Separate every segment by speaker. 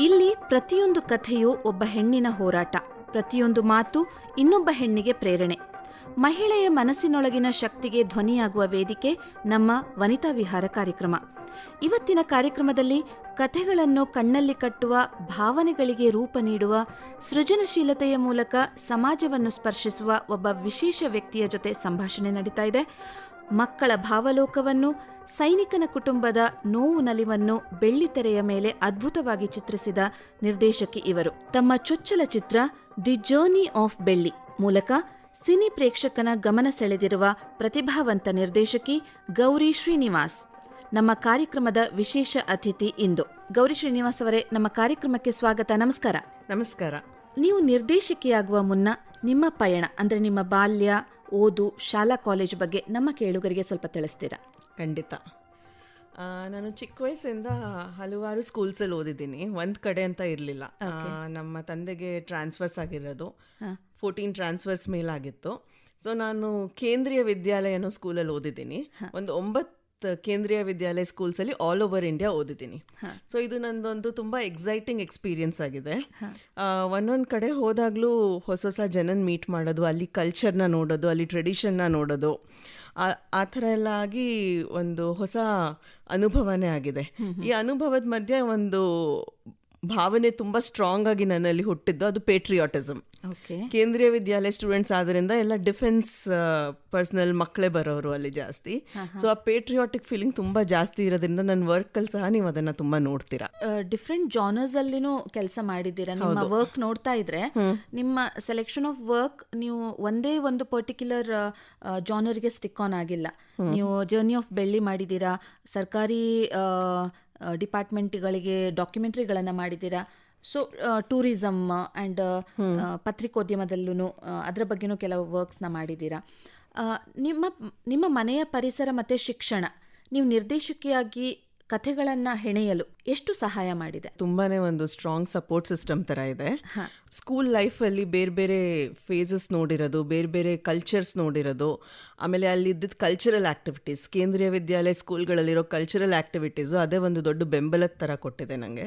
Speaker 1: ಇಲ್ಲಿ ಪ್ರತಿಯೊಂದು ಕಥೆಯೂ ಒಬ್ಬ ಹೆಣ್ಣಿನ ಹೋರಾಟ, ಪ್ರತಿಯೊಂದು ಮಾತು ಇನ್ನೊಬ್ಬ ಹೆಣ್ಣಿಗೆ ಪ್ರೇರಣೆ. ಮಹಿಳೆಯ ಮನಸ್ಸಿನೊಳಗಿನ ಶಕ್ತಿಗೆ ಧ್ವನಿಯಾಗುವ ವೇದಿಕೆ ನಮ್ಮ ವನಿತಾ ವಿಹಾರ ಕಾರ್ಯಕ್ರಮ. ಇವತ್ತಿನ ಕಾರ್ಯಕ್ರಮದಲ್ಲಿ ಕಥೆಗಳನ್ನು ಕಣ್ಣಲ್ಲಿ ಕಟ್ಟುವ, ಭಾವನೆಗಳಿಗೆ ರೂಪ ನೀಡುವ, ಸೃಜನಶೀಲತೆಯ ಮೂಲಕ ಸಮಾಜವನ್ನು ಸ್ಪರ್ಶಿಸುವ ಒಬ್ಬ ವಿಶೇಷ ವ್ಯಕ್ತಿಯ ಜೊತೆ ಸಂಭಾಷಣೆ ನಡೀತಾ ಇದೆ. ಮಕ್ಕಳ ಭಾವಲೋಕವನ್ನು, ಸೈನಿಕನ ಕುಟುಂಬದ ನೋವು ನಲಿವನ್ನು ಬೆಳ್ಳಿತೆರೆಯ ಮೇಲೆ ಅದ್ಭುತವಾಗಿ ಚಿತ್ರಿಸಿದ ನಿರ್ದೇಶಕಿ ಇವರು. ತಮ್ಮ ಚೊಚ್ಚಲ ಚಿತ್ರ ದಿ ಜರ್ನಿ ಆಫ್ ಬೆಳ್ಳಿ ಮೂಲಕ ಸಿನಿ ಪ್ರೇಕ್ಷಕನ ಗಮನ ಸೆಳೆದಿರುವ ಪ್ರತಿಭಾವಂತ ನಿರ್ದೇಶಕಿ ಗೌರಿ ಶ್ರೀನಿವಾಸ್ ನಮ್ಮ ಕಾರ್ಯಕ್ರಮದ ವಿಶೇಷ ಅತಿಥಿ ಇಂದು. ಗೌರಿ ಶ್ರೀನಿವಾಸ್ ಅವರೇ, ನಮ್ಮ ಕಾರ್ಯಕ್ರಮಕ್ಕೆ ಸ್ವಾಗತ. ನಮಸ್ಕಾರ.
Speaker 2: ನಮಸ್ಕಾರ.
Speaker 1: ನೀವು ನಿರ್ದೇಶಕಿಯಾಗುವ ಮುನ್ನ ನಿಮ್ಮ ಪಯಣ, ಅಂದರೆ ನಿಮ್ಮ ಬಾಲ್ಯ, ಓದು, ಶಾಲಾ ಕಾಲೇಜು ಬಗ್ಗೆ ನಮ್ಮ ಕೇಳುಗರಿಗೆ ಸ್ವಲ್ಪ ತಿಳಿಸ್ತೀರಾ?
Speaker 2: ಖಂಡಿತ. ನಾನು ಚಿಕ್ಕ ವಯಸ್ಸಿಂದ ಹಲವಾರು ಸ್ಕೂಲ್ಸಲ್ಲಿ ಓದಿದ್ದೀನಿ. ಒಂದು ಕಡೆ ಅಂತ ಇರಲಿಲ್ಲ. ನಮ್ಮ ತಂದೆಗೆ ಟ್ರಾನ್ಸ್ಫರ್ಸ್ ಆಗಿರೋದು, 14 ಟ್ರಾನ್ಸ್ಫರ್ಸ್ ಮೇಲಾಗಿತ್ತು. ಸೊ ನಾನು ಕೇಂದ್ರೀಯ ವಿದ್ಯಾಲಯ ಅನ್ನೋ ಸ್ಕೂಲಲ್ಲಿ ಓದಿದ್ದೀನಿ. ಒಂದು 9 ಕೇಂದ್ರೀಯ ವಿದ್ಯಾಲಯ ಸ್ಕೂಲ್ಸಲ್ಲಿ ಆಲ್ ಓವರ್ ಇಂಡಿಯಾ ಓದಿದ್ದೀನಿ. ಸೊ ಇದು ನಂದೊಂದು ತುಂಬ ಎಕ್ಸೈಟಿಂಗ್ ಎಕ್ಸ್ಪೀರಿಯನ್ಸ್ ಆಗಿದೆ. ಒಂದೊಂದು ಕಡೆ ಹೋದಾಗಲೂ ಹೊಸ ಹೊಸ ಜನನ ಮೀಟ್ ಮಾಡೋದು, ಅಲ್ಲಿ ಕಲ್ಚರ್ನ ನೋಡೋದು, ಅಲ್ಲಿ ಟ್ರೆಡಿಷನ್ನ ನೋಡೋದು, ಆ ಥರ ಎಲ್ಲ ಆಗಿ ಒಂದು ಹೊಸ ಅನುಭವನೇ ಆಗಿದೆ. ಈ ಅನುಭವದ ಮಧ್ಯೆ ಒಂದು ಭಾವನೆ ತುಂಬ ಸ್ಟ್ರಾಂಗ್ ಆಗಿ ನನ್ನಲ್ಲಿ ಹುಟ್ಟಿದ್ದು, ಅದು ಪೇಟ್ರಿಯಾಟಿಸಮ್. ಕೇಂದ್ರೀಯ ವಿದ್ಯಾಲಯ ಸ್ಟೂಡೆಂಟ್ಸ್ ಆದ್ದರಿಂದ ಎಲ್ಲ ಡಿಫೆನ್ಸ್ ಪರ್ಸನಲ್ ಮಕ್ಕಳೇ ಬರೋರು ಅಲ್ಲಿ ಜಾಸ್ತಿ. ಸೊ ಆ ಪೇಟ್ರಿಯಾಟಿಕ್ ಫೀಲಿಂಗ್ ತುಂಬ ಜಾಸ್ತಿ ಇರೋದ್ರಿಂದ ನನ್ನ ವರ್ಕಲ್ಲಿ ಸಹ ನೀವು ಅದನ್ನ ತುಂಬ ನೋಡ್ತೀರಾ.
Speaker 1: ಡಿಫ್ರೆಂಟ್ ಜಾನರ್ಸ್ ಅಲ್ಲಿನೂ ಕೆಲಸ ಮಾಡಿದ್ದೀರಾ. ನಿಮ್ಮ ವರ್ಕ್ ನೋಡ್ತಾ ಇದ್ರೆ, ನಿಮ್ಮ ಸೆಲೆಕ್ಷನ್ ಆಫ್ ವರ್ಕ್ ನೀವು ಒಂದೇ ಒಂದು ಪರ್ಟಿಕ್ಯುಲರ್ ಜಾನರ್ಗೆ ಸ್ಟಿಕ್ ಆನ್ ಆಗಿಲ್ಲ. ನೀವು ಜರ್ನಿ ಆಫ್ ಬೆಳ್ಳಿ ಮಾಡಿದ್ದೀರಾ, ಸರ್ಕಾರಿ ಡಿಪಾರ್ಟ್ಮೆಂಟ್ಗಳಿಗೆ ಡಾಕ್ಯುಮೆಂಟ್ರಿಗಳನ್ನು ಮಾಡಿದ್ದೀರಾ. ಸೊ ಟೂರಿಸಮ್ ಆ್ಯಂಡ್ ಪತ್ರಿಕೋದ್ಯಮದಲ್ಲೂ ಅದರ ಬಗ್ಗೆನೂ ಕೆಲವು ವರ್ಕ್ಸ್ನ ಮಾಡಿದ್ದೀರಾ. ನಿಮ್ಮ ಮನೆಯ ಪರಿಸರ ಮತ್ತು ಶಿಕ್ಷಣ ನೀವು ನಿರ್ದೇಶಕಿಯಾಗಿ ಕಥೆಗಳನ್ನು ಹೆಣೆಯಲು ಎಷ್ಟು ಸಹಾಯ ಮಾಡಿದೆ?
Speaker 2: ತುಂಬಾನೇ ಒಂದು ಸ್ಟ್ರಾಂಗ್ ಸಪೋರ್ಟ್ ಸಿಸ್ಟಮ್ ಥರ ಇದೆ. ಸ್ಕೂಲ್ ಲೈಫಲ್ಲಿ ಬೇರೆ ಬೇರೆ ಫೇಸಸ್ ನೋಡಿರೋದು, ಬೇರೆ ಬೇರೆ ಕಲ್ಚರ್ಸ್ ನೋಡಿರೋದು, ಆಮೇಲೆ ಅಲ್ಲಿದ್ದ ಕಲ್ಚರಲ್ ಆ್ಯಕ್ಟಿವಿಟೀಸ್, ಕೇಂದ್ರೀಯ ವಿದ್ಯಾಲಯ ಸ್ಕೂಲ್ಗಳಲ್ಲಿರೋ ಕಲ್ಚರಲ್ ಆ್ಯಕ್ಟಿವಿಟೀಸು ಅದೇ ಒಂದು ದೊಡ್ಡ ಬೆಂಬಲದ ಥರ ಕೊಟ್ಟಿದೆ ನನಗೆ.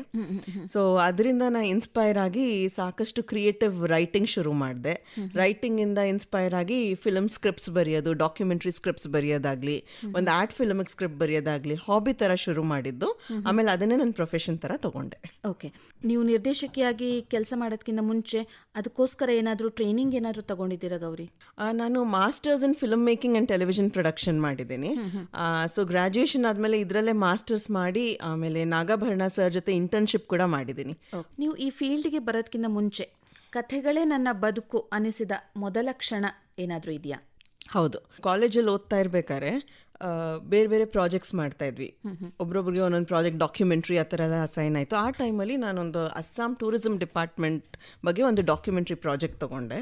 Speaker 2: ಸೊ ಅದರಿಂದ ನಾನು ಇನ್ಸ್ಪೈರ್ ಆಗಿ ಸಾಕಷ್ಟು ಕ್ರಿಯೇಟಿವ್ ರೈಟಿಂಗ್ ಶುರು ಮಾಡಿದೆ. ರೈಟಿಂಗಿಂದ ಇನ್ಸ್ಪೈರ್ ಆಗಿ ಫಿಲ್ಮ್ ಸ್ಕ್ರಿಪ್ಟ್ಸ್ ಬರೆಯೋದು, ಡಾಕ್ಯುಮೆಂಟ್ರಿ ಸ್ಕ್ರಿಪ್ಟ್ಸ್ ಬರೆಯೋದಾಗಲಿ, ಒಂದು ಆರ್ಟ್ ಫಿಲ್ಮಿಗೆ ಸ್ಕ್ರಿಪ್ಟ್ ಬರೆಯೋದಾಗಲಿ ಹಾಬಿ ಥರ ಶುರು ಮಾಡಿದ್ದು. ಆಮೇಲೆ ಅದನ್ನೇ ನನ್ನ ಪ್ರೊಫೆಷನ್ ಥರ ತಗೊಂಡೆ.
Speaker 1: ಓಕೆ, ನೀವು ನಿರ್ದೇಶಕಿಯಾಗಿ ಕೆಲಸ ಮಾಡೋದಕ್ಕಿಂತ ಮುಂಚೆ ಅದಕ್ಕೋಸ್ಕರ ಏನಾದರೂ ಟ್ರೈನಿಂಗ್ ಏನಾದರೂ ತಗೊಂಡಿದ್ದೀರಾ ಗೌರಿ?
Speaker 2: ನಾನು masters in film making and television production ಮಾಡಿದ್ದೀನಿ. ಸೊ ಗ್ರಾಜ್ಯುಯೇಷನ್ ಆದಮೇಲೆ ಇದರಲ್ಲೇ ಮಾಸ್ಟರ್ಸ್ ಮಾಡಿ ಆಮೇಲೆ ನಾಗಾಭರಣ ಸರ್ ಜೊತೆ ಇಂಟರ್ನ್ಶಿಪ್ ಕೂಡ ಮಾಡಿದ್ದೀನಿ.
Speaker 1: ನೀವು ಈ ಫೀಲ್ಡ್ಗೆ ಬರೋದಕ್ಕಿಂತ ಮುಂಚೆ ಕಥೆಗಳೇ ನನ್ನ ಬದುಕು ಅನಿಸಿದ ಮೊದಲ ಕ್ಷಣ ಏನಾದರೂ ಇದೆಯಾ?
Speaker 2: ಹೌದು, ಕಾಲೇಜಲ್ಲಿ ಓದ್ತಾ ಇರ್ಬೇಕಾದ್ರೆ ಬೇರೆ ಬೇರೆ ಪ್ರಾಜೆಕ್ಟ್ಸ್ ಮಾಡ್ತಾ ಇದ್ವಿ. ಒಬ್ರೊಬ್ರಿಗೆ ಒಂದೊಂದು ಪ್ರಾಜೆಕ್ಟ್, ಡಾಕ್ಯುಮೆಂಟ್ರಿ ಆ ಥರ ಎಲ್ಲ ಅಸೈನ್ ಆಯಿತು. ಆ ಟೈಮಲ್ಲಿ ನಾನೊಂದು ಅಸ್ಸಾಂ ಟೂರಿಸಂ ಡಿಪಾರ್ಟ್ಮೆಂಟ್ ಬಗ್ಗೆ ಒಂದು ಡಾಕ್ಯುಮೆಂಟ್ರಿ ಪ್ರಾಜೆಕ್ಟ್ ತೊಗೊಂಡೆ.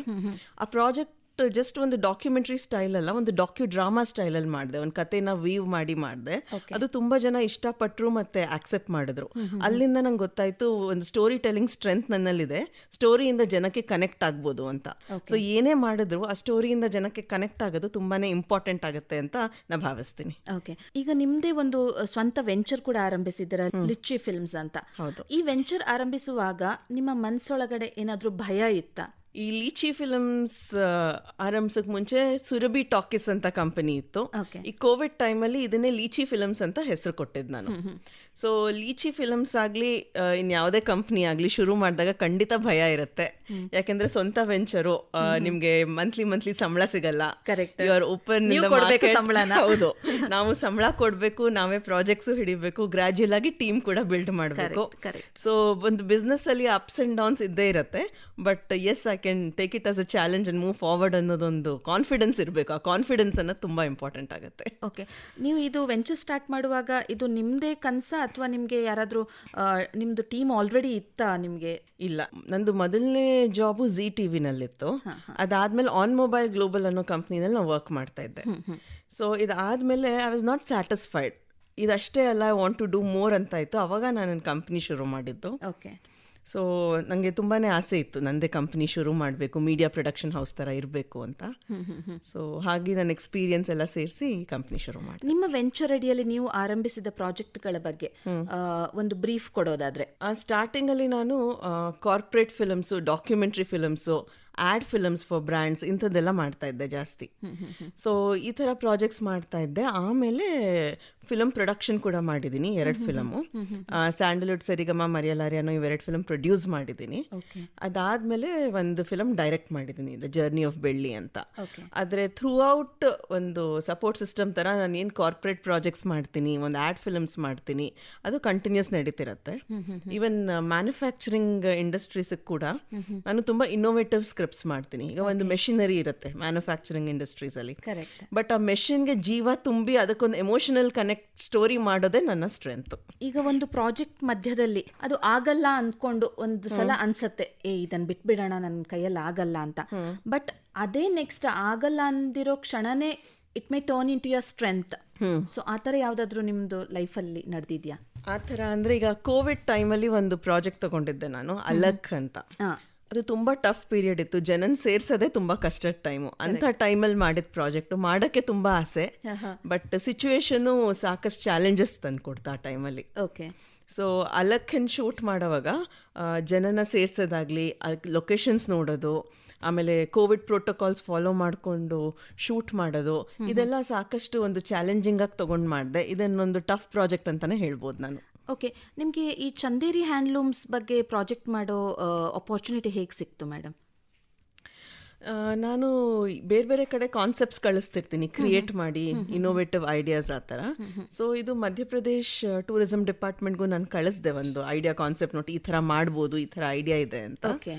Speaker 2: ಆ ಪ್ರಾಜೆಕ್ಟ್ ಜಸ್ಟ್ ಒಂದು ಡಾಕ್ಯುಮೆಂಟ್ರಿ ಸ್ಟೈಲ್ ಅಲ್ಲ, ಒಂದು ಡ್ರಾಮಾ ಸ್ಟೈಲಲ್ಲಿ ಮಾಡಿದೆ. ಒಂದು ಕಥೆನ ವೀವ್ ಮಾಡಿ ಮಾಡಿದೆ. ಅದು ತುಂಬ ಜನ ಇಷ್ಟಪಟ್ಟರು ಮತ್ತು ಆಕ್ಸೆಪ್ಟ್ ಮಾಡಿದ್ರು. ಅಲ್ಲಿಂದ ನಂಗೆ ಗೊತ್ತಾಯಿತು ಒಂದು ಸ್ಟೋರಿ ಟೆಲ್ಲಿಂಗ್ ಸ್ಟ್ರೆಂತ್ ನನ್ನಲ್ಲಿದೆ, ಸ್ಟೋರಿಯಿಂದ ಜನಕ್ಕೆ ಕನೆಕ್ಟ್ ಆಗ್ಬೋದು ಅಂತ. ಸೊ ಏನೇ ಮಾಡಿದ್ರು ಆ ಸ್ಟೋರಿಯಿಂದ ಜನಕ್ಕೆ ಕನೆಕ್ಟ್ ಆಗೋದು ತುಂಬಾ ಇಂಪಾರ್ಟೆಂಟ್ ಆಗುತ್ತೆ ಅಂತ ನಾನು ಭಾವಿಸ್ತೀನಿ.
Speaker 1: ಓಕೆ, ಈಗ ನಿಮ್ಮದೇ ಒಂದು ಸ್ವಂತ ವೆಂಚರ್ ಕೂಡ ಆರಂಭಿಸಿದ್ದೀರಾ, ಲಿಚ್ಚಿ ಫಿಲ್ಮ್ಸ್ ಅಂತ.
Speaker 2: ಹೌದು.
Speaker 1: ಈ ವೆಂಚರ್ ಆರಂಭಿಸುವಾಗ ನಿಮ್ಮ ಮನಸ್ಸೊಳಗಡೆ ಏನಾದರೂ ಭಯ ಇತ್ತಾ?
Speaker 2: ಈ ಲೀಚಿ ಫಿಲ್ಮ್ಸ್ ಆರಂಭಿಸೋಕೆ ಮುಂಚೆ ಸುರಭಿ ಟಾಕೀಸ್ ಅಂತ ಕಂಪನಿ ಇತ್ತು. ಈ ಕೋವಿಡ್ ಟೈಮಲ್ಲಿ ಇದನ್ನೇ ಲೀಚಿ ಫಿಲ್ಮ್ಸ್ ಅಂತ ಹೆಸರು ಕೊಟ್ಟಿದ್ದು ನಾನು. ಸೊ ಲೀಚಿ ಫಿಲ್ಮ್ಸ್ ಆಗಲಿ ಇನ್ಯಾವುದೇ ಕಂಪ್ನಿ ಆಗಲಿ ಶುರು ಮಾಡಿದಾಗ ಖಂಡಿತ ಭಯ ಇರುತ್ತೆ. ಯಾಕೆಂದ್ರೆ ಸ್ವಂತ ವೆಂಚರು, ನಿಮ್ಗೆ ಮಂತ್ಲಿ ಸಂಬಳ ಸಿಗಲ್ಲ. ಯುವರ್ ಓಪನ್ ಹೌದು, ನಾವು ಸಂಬಳ ಕೊಡಬೇಕು, ನಾವೇ ಪ್ರಾಜೆಕ್ಟ್ಸು ಹಿಡಿಬೇಕು, ಗ್ರಾಜುಯಲ್ ಆಗಿ ಟೀಮ್ ಕೂಡ ಬಿಲ್ಡ್ ಮಾಡಬೇಕು. ಸೊ ಒಂದು ಬಿಸ್ನೆಸ್ ಅಲ್ಲಿ ಅಪ್ಸ್ ಅಂಡ್ ಡೌನ್ಸ್ ಇದ್ದೇ ಇರುತ್ತೆ. But yes, I can take it as a challenge and move forward ಅನ್ನೋದೊಂದು ಕಾನ್ಫಿಡೆನ್ಸ್ ಇರಬೇಕು. ಆ ಕಾನ್ಫಿಡೆನ್ಸ್ ಅನ್ನೋದು ತುಂಬಾ ಇಂಪಾರ್ಟೆಂಟ್ ಆಗುತ್ತೆ.
Speaker 1: ಓಕೆ, ನೀವು ಇದು ವೆಂಚರ್ ಸ್ಟಾರ್ಟ್ ಮಾಡುವಾಗ ಇದು ನಿಮ್ಮದೇ ಕನಸ ಅಥವಾ ನಿಮಗೆ ಯಾರಾದರೂ ನಿಮ್ಮದು ಟೀಮ್ ಆಲ್ರೆಡಿ ಇತ್ತಾ ನಿಮಗೆ?
Speaker 2: ಇಲ್ಲ, ನಂದು ಮೊದಲನೇ ಜಾಬು ಜಿ ಟಿವಿನಲ್ಲಿತ್ತು. ಅದಾದ್ಮೇಲೆ ಆನ್ ಮೊಬೈಲ್ ಗ್ಲೋಬಲ್ ಅನ್ನೋ ಕಂಪ್ನಿನಲ್ಲಿ ನಾವು ವರ್ಕ್ ಮಾಡ್ತಾ ಇದ್ದೆ. ಸೊ ಇದಾದ್ಮೇಲೆ ಐ ವಾಸ್ ನಾಟ್ ಸ್ಯಾಟಿಸ್ಫೈಡ್. ಇದಷ್ಟೇ ಅಲ್ಲ, I want to do more ಅಂತ ಇತ್ತು. ಅವಾಗ ನಾನು ಕಂಪ್ನಿ ಶುರು ಮಾಡಿದ್ದು.
Speaker 1: ಓಕೆ.
Speaker 2: ಸೊ ನನಗೆ ತುಂಬಾ ಆಸೆ ಇತ್ತು ನನ್ನದೇ ಕಂಪ್ನಿ ಶುರು ಮಾಡಬೇಕು, ಮೀಡಿಯಾ ಪ್ರೊಡಕ್ಷನ್ ಹೌಸ್ ಥರ ಇರಬೇಕು ಅಂತ. ಸೊ ಹಾಗೆ ನನ್ನ ಎಕ್ಸ್ಪೀರಿಯನ್ಸ್ ಎಲ್ಲ ಸೇರಿಸಿ ಕಂಪ್ನಿ ಶುರು ಮಾಡಿ.
Speaker 1: ನಿಮ್ಮ ವೆಂಚರ್ ಅಡಿಯಲ್ಲಿ ನೀವು ಆರಂಭಿಸಿದ ಪ್ರಾಜೆಕ್ಟ್ಗಳ ಬಗ್ಗೆ ಒಂದು ಬ್ರೀಫ್ ಕೊಡೋದಾದ್ರೆ?
Speaker 2: ಸ್ಟಾರ್ಟಿಂಗಲ್ಲಿ ನಾನು corporate films, documentary films, add films for brands ಇಂಥದ್ದೆಲ್ಲ ಮಾಡ್ತಾ ಇದ್ದೆ ಜಾಸ್ತಿ. ಸೊ ಈ ಥರ ಪ್ರಾಜೆಕ್ಟ್ಸ್ ಮಾಡ್ತಾ ಇದ್ದೆ. ಆಮೇಲೆ ಫಿಲಮ್ ಪ್ರೊಡಕ್ಷನ್ ಕೂಡ ಮಾಡಿದ್ದೀನಿ, 2 ಫಿಲಮು. ಸ್ಯಾಂಡಲ್ವುಡ್, ಸರಿಗಮ, ಮರಿಯಲಾರಿ ಅನ್ನೋ ಇವೆರಡು ಫಿಲಮ್ ಪ್ರೊಡ್ಯೂಸ್ ಮಾಡಿದ್ದೀನಿ. ಅದಾದಮೇಲೆ ಒಂದು ಫಿಲಮ್ ಡೈರೆಕ್ಟ್ ಮಾಡಿದ್ದೀನಿ, ದ ಜರ್ನಿ ಆಫ್ ಬೆಳ್ಳಿ ಅಂತ. ಆದರೆ ಥ್ರೂ ಔಟ್ ಒಂದು ಸಪೋರ್ಟ್ ಸಿಸ್ಟಮ್ ಥರ ನಾನು ಏನು ಕಾರ್ಪೊರೇಟ್ ಪ್ರಾಜೆಕ್ಟ್ಸ್ ಮಾಡ್ತೀನಿ, ಒಂದು ಆ್ಯಡ್ ಫಿಲಮ್ಸ್ ಮಾಡ್ತೀನಿ, ಅದು ಕಂಟಿನ್ಯೂಸ್ ನಡೀತಿರತ್ತೆ. ಈವನ್ ಮ್ಯಾನುಫ್ಯಾಕ್ಚರಿಂಗ್ ಇಂಡಸ್ಟ್ರೀಸಿಗೆ ಕೂಡ ನಾನು ತುಂಬ ಇನ್ನೋವೇಟಿವ್ ಸ್ಕ್ರಿಪ್ಟ್ಸ್ ಮಾಡ್ತೀನಿ. ಈಗ ಒಂದು ಮೆಷಿನರಿ ಇರುತ್ತೆ ಮ್ಯಾನುಫ್ಯಾಕ್ಚರಿಂಗ್ ಇಂಡಸ್ಟ್ರೀಸಲ್ಲಿ, ಬಟ್ ಆ ಮೆಷಿನ್ಗೆ ಜೀವ ತುಂಬಿ ಅದಕ್ಕೊಂದು ಎಮೋಷನಲ್ ಕನೆಕ್ಟ್ ಸ್ಟೋರಿ ಮಾಡೋದೇ ನನ್ನ ಸ್ಟ್ರೆಂತ್.
Speaker 1: ಈಗ ಒಂದು ಪ್ರಾಜೆಕ್ಟ್ ಮಧ್ಯದಲ್ಲಿ ಅದು ಆಗಲ್ಲ ಅಂದ್ಕೊಂಡು ಒಂದು ಸಲ ಅನ್ಸತ್ತೆ, ಇದನ್ನ ಬಿಟ್ಬಿಡೋಣ, ನನ್ನ ಕೈಯಲ್ಲಿ ಆಗಲ್ಲ ಅಂತ. ಬಟ್ ಅದೇ ನೆಕ್ಸ್ಟ್ ಆಗಲ್ಲ ಅಂದಿರೋ ಕ್ಷಣನೇ it may turn into your strength. So ಆ ಥರ ಯಾವುದಾದ್ರೂ ನಿಮ್ಮದು ಲೈಫಲ್ಲಿ ನಡೆದಿದ್ಯಾ?
Speaker 2: ಆ ಥರ ಅಂದರೆ ಈಗ ಕೋವಿಡ್ ಟೈಮಲ್ಲಿ ಒಂದು ಪ್ರಾಜೆಕ್ಟ್ ತಗೊಂಡಿದ್ದೆ ನಾನು, ಅಲಕ್ ಅಂತ. ಅದು ತುಂಬ ಟಫ್ ಪೀರಿಯಡ್ ಇತ್ತು, ಜನನ್ ಸೇರ್ಸೋದೇ ತುಂಬ ಕಷ್ಟದ ಟೈಮು. ಅಂಥ ಟೈಮಲ್ಲಿ ಮಾಡಿದ ಪ್ರಾಜೆಕ್ಟು ಮಾಡೋಕ್ಕೆ ತುಂಬ ಆಸೆ, ಬಟ್ ಸಿಚುವೇಶನ್ನು ಸಾಕಷ್ಟು ಚಾಲೆಂಜಸ್ ತಂದುಕೊಡ್ತಾ ಆ ಟೈಮಲ್ಲಿ.
Speaker 1: ಓಕೆ.
Speaker 2: ಸೊ ಅಲಕ್ಕನ್ನು ಶೂಟ್ ಮಾಡೋವಾಗ ಜನನ ಸೇರ್ಸೋದಾಗಲಿ, ಲೊಕೇಶನ್ಸ್ ನೋಡೋದು, ಆಮೇಲೆ ಕೋವಿಡ್ ಪ್ರೋಟೋಕಾಲ್ಸ್ ಫಾಲೋ ಮಾಡಿಕೊಂಡು ಶೂಟ್ ಮಾಡೋದು, ಇದೆಲ್ಲ ಸಾಕಷ್ಟು ಒಂದು ಚಾಲೆಂಜಿಂಗಾಗಿ ತೊಗೊಂಡು ಮಾಡಿದೆ. ಇದನ್ನೊಂದು ಟಫ್ ಪ್ರಾಜೆಕ್ಟ್ ಅಂತಲೇ ಹೇಳ್ಬೋದು ನಾನು.
Speaker 1: ಓಕೆ. ನಿಮಗೆ ಈ ಚಂದೇರಿ ಹ್ಯಾಂಡ್ಲೂಮ್ಸ್ ಬಗ್ಗೆ ಪ್ರಾಜೆಕ್ಟ್ ಮಾಡೋ ಅಪರ್ಚುನಿಟಿ ಹೇಗೆ ಸಿಕ್ತು ಮೇಡಮ್?
Speaker 2: ನಾನು ಬೇರೆ ಬೇರೆ ಕಡೆ ಕಾನ್ಸೆಪ್ಟ್ಸ್ ಕಳಿಸ್ತಿರ್ತೀನಿ, ಕ್ರಿಯೇಟ್ ಮಾಡಿ ಇನ್ನೋವೇಟಿವ್ ಐಡಿಯಾಸ್ ಆ ಥರ. ಸೊ ಇದು ಮಧ್ಯಪ್ರದೇಶ್ ಟೂರಿಸಂ ಡಿಪಾರ್ಟ್ಮೆಂಟ್ಗೂ ನಾನು ಕಳಿಸ್ದೆ ಒಂದು ಐಡಿಯಾ ಕಾನ್ಸೆಪ್ಟ್ ನೋಡಿ, ಈ ಥರ ಮಾಡ್ಬೋದು, ಈ ಥರ ಐಡಿಯಾ ಇದೆ ಅಂತ.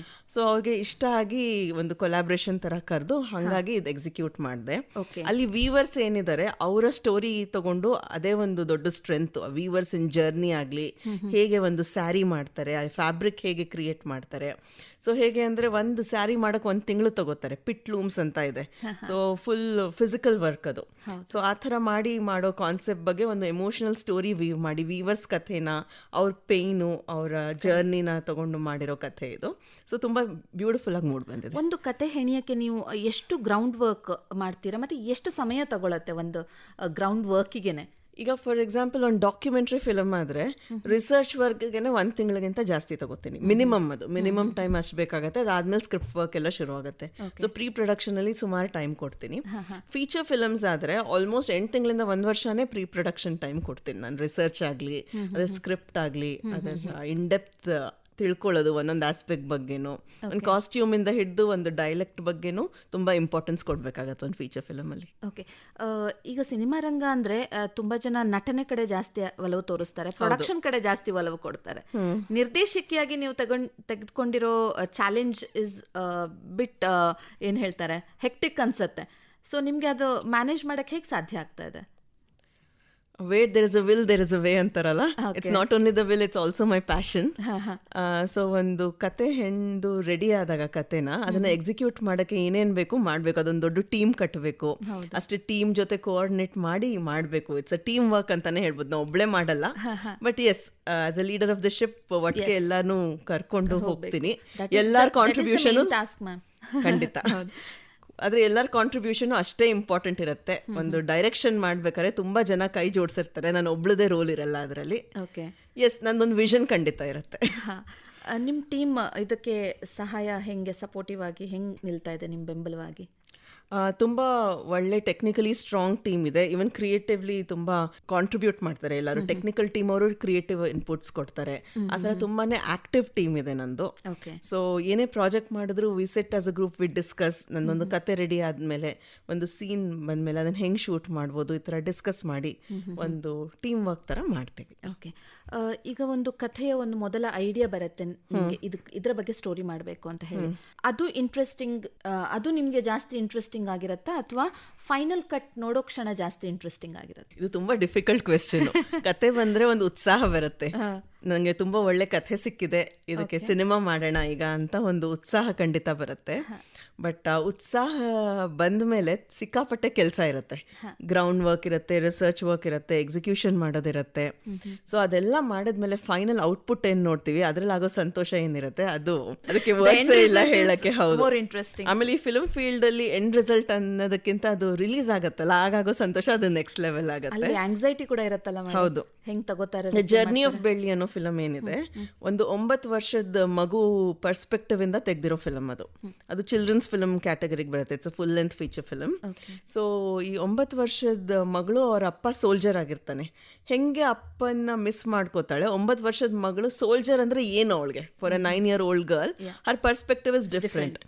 Speaker 2: ಸೊ ಅವ್ರಿಗೆ ಇಷ್ಟ ಆಗಿ ಒಂದು ಕೊಲಾಬ್ರೇಷನ್ ಥರ ಕರೆದು ಹಾಗಾಗಿ ಇದು ಎಕ್ಸಿಕ್ಯೂಟ್ ಮಾಡಿದೆ. ಅಲ್ಲಿ ವೀವರ್ಸ್ ಏನಿದ್ದಾರೆ ಅವರ ಸ್ಟೋರಿ ತಗೊಂಡು ಅದೇ ಒಂದು ದೊಡ್ಡ ಸ್ಟ್ರೆಂತ್. ವೀವರ್ಸ್ ಇನ್ ಜರ್ನಿ ಆಗಲಿ, ಹೇಗೆ ಒಂದು ಸ್ಯಾರಿ ಮಾಡ್ತಾರೆ, ಆ ಫ್ಯಾಬ್ರಿಕ್ ಹೇಗೆ ಕ್ರಿಯೇಟ್ ಮಾಡ್ತಾರೆ. ಸೊ ಹೇಗೆ ಅಂದರೆ ಒಂದು ಸ್ಯಾರಿ ಮಾಡೋಕ್ಕೆ 1 ತಿಂಗಳು ತಗೋತಾರೆ, ಪಿಟ್ ಲೂಮ್ಸ್ ಅಂತ ಇದೆ. ಸೊ ಫುಲ್ ಫಿಸಿಕಲ್ ವರ್ಕ್ ಅದು. ಸೊ ಆ ಥರ ಮಾಡೋ ಕಾನ್ಸೆಪ್ಟ್ ಬಗ್ಗೆ ಒಂದು ಎಮೋಷನಲ್ ಸ್ಟೋರಿ ವೀವ್ ಮಾಡಿ, ವೀವರ್ಸ್ ಕಥೆನ, ಅವ್ರ ಪೇಯ್ನು, ಅವರ ಜರ್ನಿನ ತಗೊಂಡು ಮಾಡಿರೋ ಕಥೆ ಇದು. ಸೊ ತುಂಬ ಬ್ಯೂಟಿಫುಲ್ ಆಗಿ ಮೂಡ್ ಬಂದಿದೆ.
Speaker 1: ಒಂದು ಕತೆ ಹೆಣಿಯೋಕ್ಕೆ ನೀವು ಎಷ್ಟು ಗ್ರೌಂಡ್ ವರ್ಕ್ ಮಾಡ್ತೀರಾ ಮತ್ತು ಎಷ್ಟು ಸಮಯ ತಗೊಳತ್ತೆ ಒಂದು ಗ್ರೌಂಡ್ ವರ್ಕಿಗೆನೆ?
Speaker 2: ಈಗ ಫಾರ್ ಎಕ್ಸಾಂಪಲ್ ಒಂದು ಡಾಕ್ಯುಮೆಂಟ್ರಿ ಫಿಲಮ್ ಆದರೆ ರಿಸರ್ಚ್ ವರ್ಕ್ಗೆ 1 ತಿಂಗಳಿಗಿಂತ ಜಾಸ್ತಿ ತಗೋತೀನಿ, ಮಿನಿಮಮ್ ಟೈಮ್ ಅಷ್ಟು ಬೇಕಾಗುತ್ತೆ. ಅದಾದ್ಮೇಲೆ ಸ್ಕ್ರಿಪ್ಟ್ ವರ್ಕ್ ಎಲ್ಲ ಶುರು ಆಗುತ್ತೆ. ಸೊ ಪ್ರೀ ಪ್ರೊಡಕ್ಷನಲ್ಲಿ ಸುಮಾರು ಟೈಮ್ ಕೊಡ್ತೀನಿ. ಫೀಚರ್ ಫಿಲಮ್ಸ್ ಆದರೆ ಆಲ್ಮೋಸ್ಟ್ 8 ತಿಂಗಳಿಂದ 1 ವರ್ಷನೇ ಪ್ರೀ ಪ್ರೊಡಕ್ಷನ್ ಟೈಮ್ ಕೊಡ್ತೀನಿ ನಾನು. ರಿಸರ್ಚ್ ಆಗಲಿ, ಅದೇ ಸ್ಕ್ರಿಪ್ಟ್ ಆಗಲಿ, ಅದರ ಇನ್ ಡೆಪ್ತ್ ತಿಳ್ಕೊಳ್ಳೋದು ಒಂದೊಂದು ಆಸ್ಪೆಕ್ಟ್ ಬಗ್ಗೆನೂ, ಒಂದು ಕಾಸ್ಟ್ಯೂಮಿಂದ ಹಿಡಿದು ಒಂದು ಡೈಲೆಕ್ಟ್ ಬಗ್ಗೆನೂ ತುಂಬ ಇಂಪಾರ್ಟೆನ್ಸ್ ಕೊಡಬೇಕಾಗತ್ತೆ ಒಂದು ಫೀಚರ್ ಫಿಲಮಲ್ಲಿ.
Speaker 1: ಓಕೆ. ಈಗ ಸಿನಿಮಾ ರಂಗ ಅಂದರೆ ತುಂಬ ಜನ ನಟನೆ ಕಡೆ ಜಾಸ್ತಿ ಒಲವು ತೋರಿಸ್ತಾರೆ, ಪ್ರೊಡಕ್ಷನ್ ಕಡೆ ಜಾಸ್ತಿ ಒಲವು ಕೊಡ್ತಾರೆ. ನಿರ್ದೇಶಕಿಯಾಗಿ ನೀವು ತೆಗೆದುಕೊಂಡಿರೋ ಚಾಲೆಂಜ್ ಇಸ್ ಬಿಟ್ ಏನು ಹೇಳ್ತಾರೆ, ಹೆಕ್ಟಿಕ್ ಅನ್ಸುತ್ತೆ. ಸೊ ನಿಮಗೆ ಅದು ಮ್ಯಾನೇಜ್ ಮಾಡೋಕ್ಕೆ ಹೇಗೆ ಸಾಧ್ಯ ಆಗ್ತಾ ಇದೆ?
Speaker 2: Where there is a will, there is a way ಅಂತಾರಲ್ಲ. It's not only the will, it's also my passion. So ಒಂದು ಕತೆ ಹೆಣ್ದು ರೆಡಿ ಆದಾಗ ಕತೆನ ಅದನ್ನ ಎಕ್ಸಿಕ್ಯೂಟ್ ಮಾಡೋಕ್ಕೆ ಏನೇನು ಬೇಕು ಮಾಡಬೇಕು. ಅದೊಂದು ದೊಡ್ಡ ಟೀಮ್ ಕಟ್ಟಬೇಕು, ಅಷ್ಟು ಟೀಮ್ ಜೊತೆ ಕೋಆರ್ಡಿನೇಟ್ ಮಾಡಿ ಮಾಡಬೇಕು. ಇಟ್ಸ್ ಅ ಟೀಮ್ ವರ್ಕ್ ಅಂತಾನೆ ಹೇಳ್ಬೋದು, ನಾವು ಒಬ್ಬಳೇ ಮಾಡಲ್ಲ. But yes, as a leader of the ship ಒಟ್ಟಿಗೆ ಎಲ್ಲಾನು ಕರ್ಕೊಂಡು ಹೋಗ್ತೀನಿ. ಎಲ್ಲರ ಕಾಂಟ್ರಿಬ್ಯೂಷನ್ ಖಂಡಿತ, ಆದರೆ ಎಲ್ಲರ ಕಾಂಟ್ರಿಬ್ಯೂಷನು ಅಷ್ಟೇ ಇಂಪಾರ್ಟೆಂಟ್ ಇರುತ್ತೆ. ಒಂದು ಡೈರೆಕ್ಷನ್ ಮಾಡ್ಬೇಕಾದ್ರೆ ತುಂಬ ಜನ ಕೈ ಜೋಡಿಸಿರ್ತಾರೆ, ನಾನು ಒಬ್ಳದೇ ರೋಲ್ ಇರಲ್ಲ ಅದರಲ್ಲಿ.
Speaker 1: ಓಕೆ.
Speaker 2: ಎಸ್, ನಂದೊಂದು ವಿಷನ್ ಖಂಡಿತ ಇರುತ್ತೆ.
Speaker 1: ನಿಮ್ಮ ಟೀಮ್ ಇದಕ್ಕೆ ಸಹಾಯ ಹೆಂಗೆ, ಸಪೋರ್ಟಿವ್ ಆಗಿ ಹೆಂಗೆ ನಿಲ್ತಾ ಇದೆ ನಿಮ್ಮ ಬೆಂಬಲವಾಗಿ?
Speaker 2: ತುಂಬ ಒಳ್ಳೆ ಟೆಕ್ನಿಕಲಿ ಸ್ಟ್ರಾಂಗ್ ಟೀಮ್ ಇದೆ. ಈವನ್ ಕ್ರಿಯೇಟಿವ್ಲಿ ತುಂಬ ಕಾಂಟ್ರಿಬ್ಯೂಟ್ ಮಾಡ್ತಾರೆ ಎಲ್ಲರೂ. ಟೆಕ್ನಿಕಲ್ ಟೀಮ್ ಅವರು ಕ್ರಿಯೇಟಿವ್ ಇನ್ಪುಟ್ಸ್ ಕೊಡ್ತಾರೆ. ಆ ಥರ ತುಂಬಾ ಆಕ್ಟಿವ್ ಟೀಮ್ ಇದೆ ನಂದು. ಸೊ ಏನೇ ಪ್ರಾಜೆಕ್ಟ್ ಮಾಡಿದ್ರು we set as a group, we discuss. ನಂದೊಂದು ಕತೆ ರೆಡಿ ಆದಮೇಲೆ, ಒಂದು ಸೀನ್ ಬಂದಮೇಲೆ ಅದನ್ನು ಹೆಂಗೆ ಶೂಟ್ ಮಾಡ್ಬೋದು, ಈ ಥರ ಡಿಸ್ಕಸ್ ಮಾಡಿ ಒಂದು ಟೀಮ್ ವರ್ಕ್ ಥರ ಮಾಡ್ತೀವಿ.
Speaker 1: ಓಕೆ. ಈಗ ಒಂದು ಕಥೆಯ ಒಂದು ಮೊದಲ ಐಡಿಯಾ ಬರುತ್ತೆ ನಿಮಗೆ, ಇದರ ಬಗ್ಗೆ ಸ್ಟೋರಿ ಮಾಡಬೇಕು ಅಂತ ಹೇಳಿ, ಅದು ಇಂಟ್ರೆಸ್ಟಿಂಗ್, ಅದು ನಿಮಗೆ ಜಾಸ್ತಿ ಇಂಟ್ರೆಸ್ಟಿಂಗ್ ಆಗಿರುತ್ತಾ ಅಥವಾ ಫೈನಲ್ ಕಟ್ ನೋಡೋ ಕ್ಷಣ ಜಾಸ್ತಿ ಇಂಟ್ರೆಸ್ಟಿಂಗ್ ಆಗಿರೋದು?
Speaker 2: ಇದು ತುಂಬಾ ಡಿಫಿಕಲ್ಟ್ ಕ್ವೆಶ್ಚನ್. ಕತೆ ಬಂದ್ರೆ ಒಂದು ಉತ್ಸಾಹ ಬರುತ್ತೆ, ನನಗೆ ತುಂಬಾ ಒಳ್ಳೆ ಕಥೆ ಸಿಕ್ಕಿದೆ, ಇದಕ್ಕೆ ಸಿನಿಮಾ ಮಾಡೋಣ ಈಗ ಅಂತ ಒಂದು ಉತ್ಸಾಹ ಖಂಡಿತ ಬರುತ್ತೆ. ಬಟ್ ಆ ಉತ್ಸಾಹ ಬಂದ ಮೇಲೆ ಸಿಕ್ಕಾಪಟ್ಟೆ ಕೆಲಸ ಇರುತ್ತೆ, ಗ್ರೌಂಡ್ ವರ್ಕ್ ಇರುತ್ತೆ, ರಿಸರ್ಚ್ ವರ್ಕ್ ಇರುತ್ತೆ, ಎಕ್ಸಿಕ್ಯೂಷನ್ ಮಾಡೋದಿರುತ್ತೆ. ಸೊ ಅದೆಲ್ಲ ಮಾಡಿದ್ಮೇಲೆ ಫೈನಲ್ ಔಟ್ಪುಟ್ ಏನ್ ನೋಡ್ತೀವಿ ಅದ್ರಲ್ಲಿ ಆಗೋ ಸಂತೋಷ ಏನಿರುತ್ತೆ ಅದಕ್ಕೆ ವರ್ಡ್ಸೇ ಇಲ್ಲ ಹೇಳಕ್ಕೆ. ಹೌದು, ಆಮೇಲೆ ಈ ಫಿಲ್ಮ್ ಫೀಲ್ಡ್ ಅಲ್ಲಿ ಎಂಡ್ ರಿಸಲ್ಟ್ ಅನ್ನೋದಕ್ಕಿಂತ ಅದು ರಿಲೀಸ್ ಆಗತ್ತಲ್ಲ, ಆಗಾಗೋ ಸಂತೋಷ ಅದು ನೆಕ್ಸ್ಟ್ ಲೆವೆಲ್ ಆಗುತ್ತೆ.
Speaker 1: ಆಂಗ್ಸೈಟಿ ಕೂಡ ಇರುತ್ತಲ್ಲ.
Speaker 2: ಹೌದು,
Speaker 1: ಹೆಂಗ್ ತಗೋತಾರೆ.
Speaker 2: ಜರ್ನಿ ಆಫ್ ಬೆಳ್ಳಿ ಅನ್ನೋ ಫಿಲಮ್ ಏನಿದೆ, ಒಂದು 9 ವರ್ಷದ ಮಗು ಪರ್ಸ್ಪೆಕ್ಟಿವ್ ಇಂದ ತೆಗ್ದಿರೋ ಫಿಲಮ್ ಅದು ಚಿಲ್ಡ್ರನ್ಸ್ ಫಿಲಮ್ ಕ್ಯಾಟಗರಿಗೆ ಬರುತ್ತೆ. It's full length feature film. So ಈ 9 ವರ್ಷದ ಮಗಳು ಅವ್ರ ಅಪ್ಪ ಸೋಲ್ಜರ್ ಆಗಿರ್ತಾನೆ, ಹೆಂಗೆ ಅಪ್ಪನ್ನ ಮಿಸ್ ಮಾಡ್ಕೋತಾಳೆ. 9 ವರ್ಷದ ಮಗಳು ಸೋಲ್ಜರ್ ಅಂದ್ರೆ ಏನು ಅವಳಿಗೆ, for a 9-year-old girl Har perspective is different.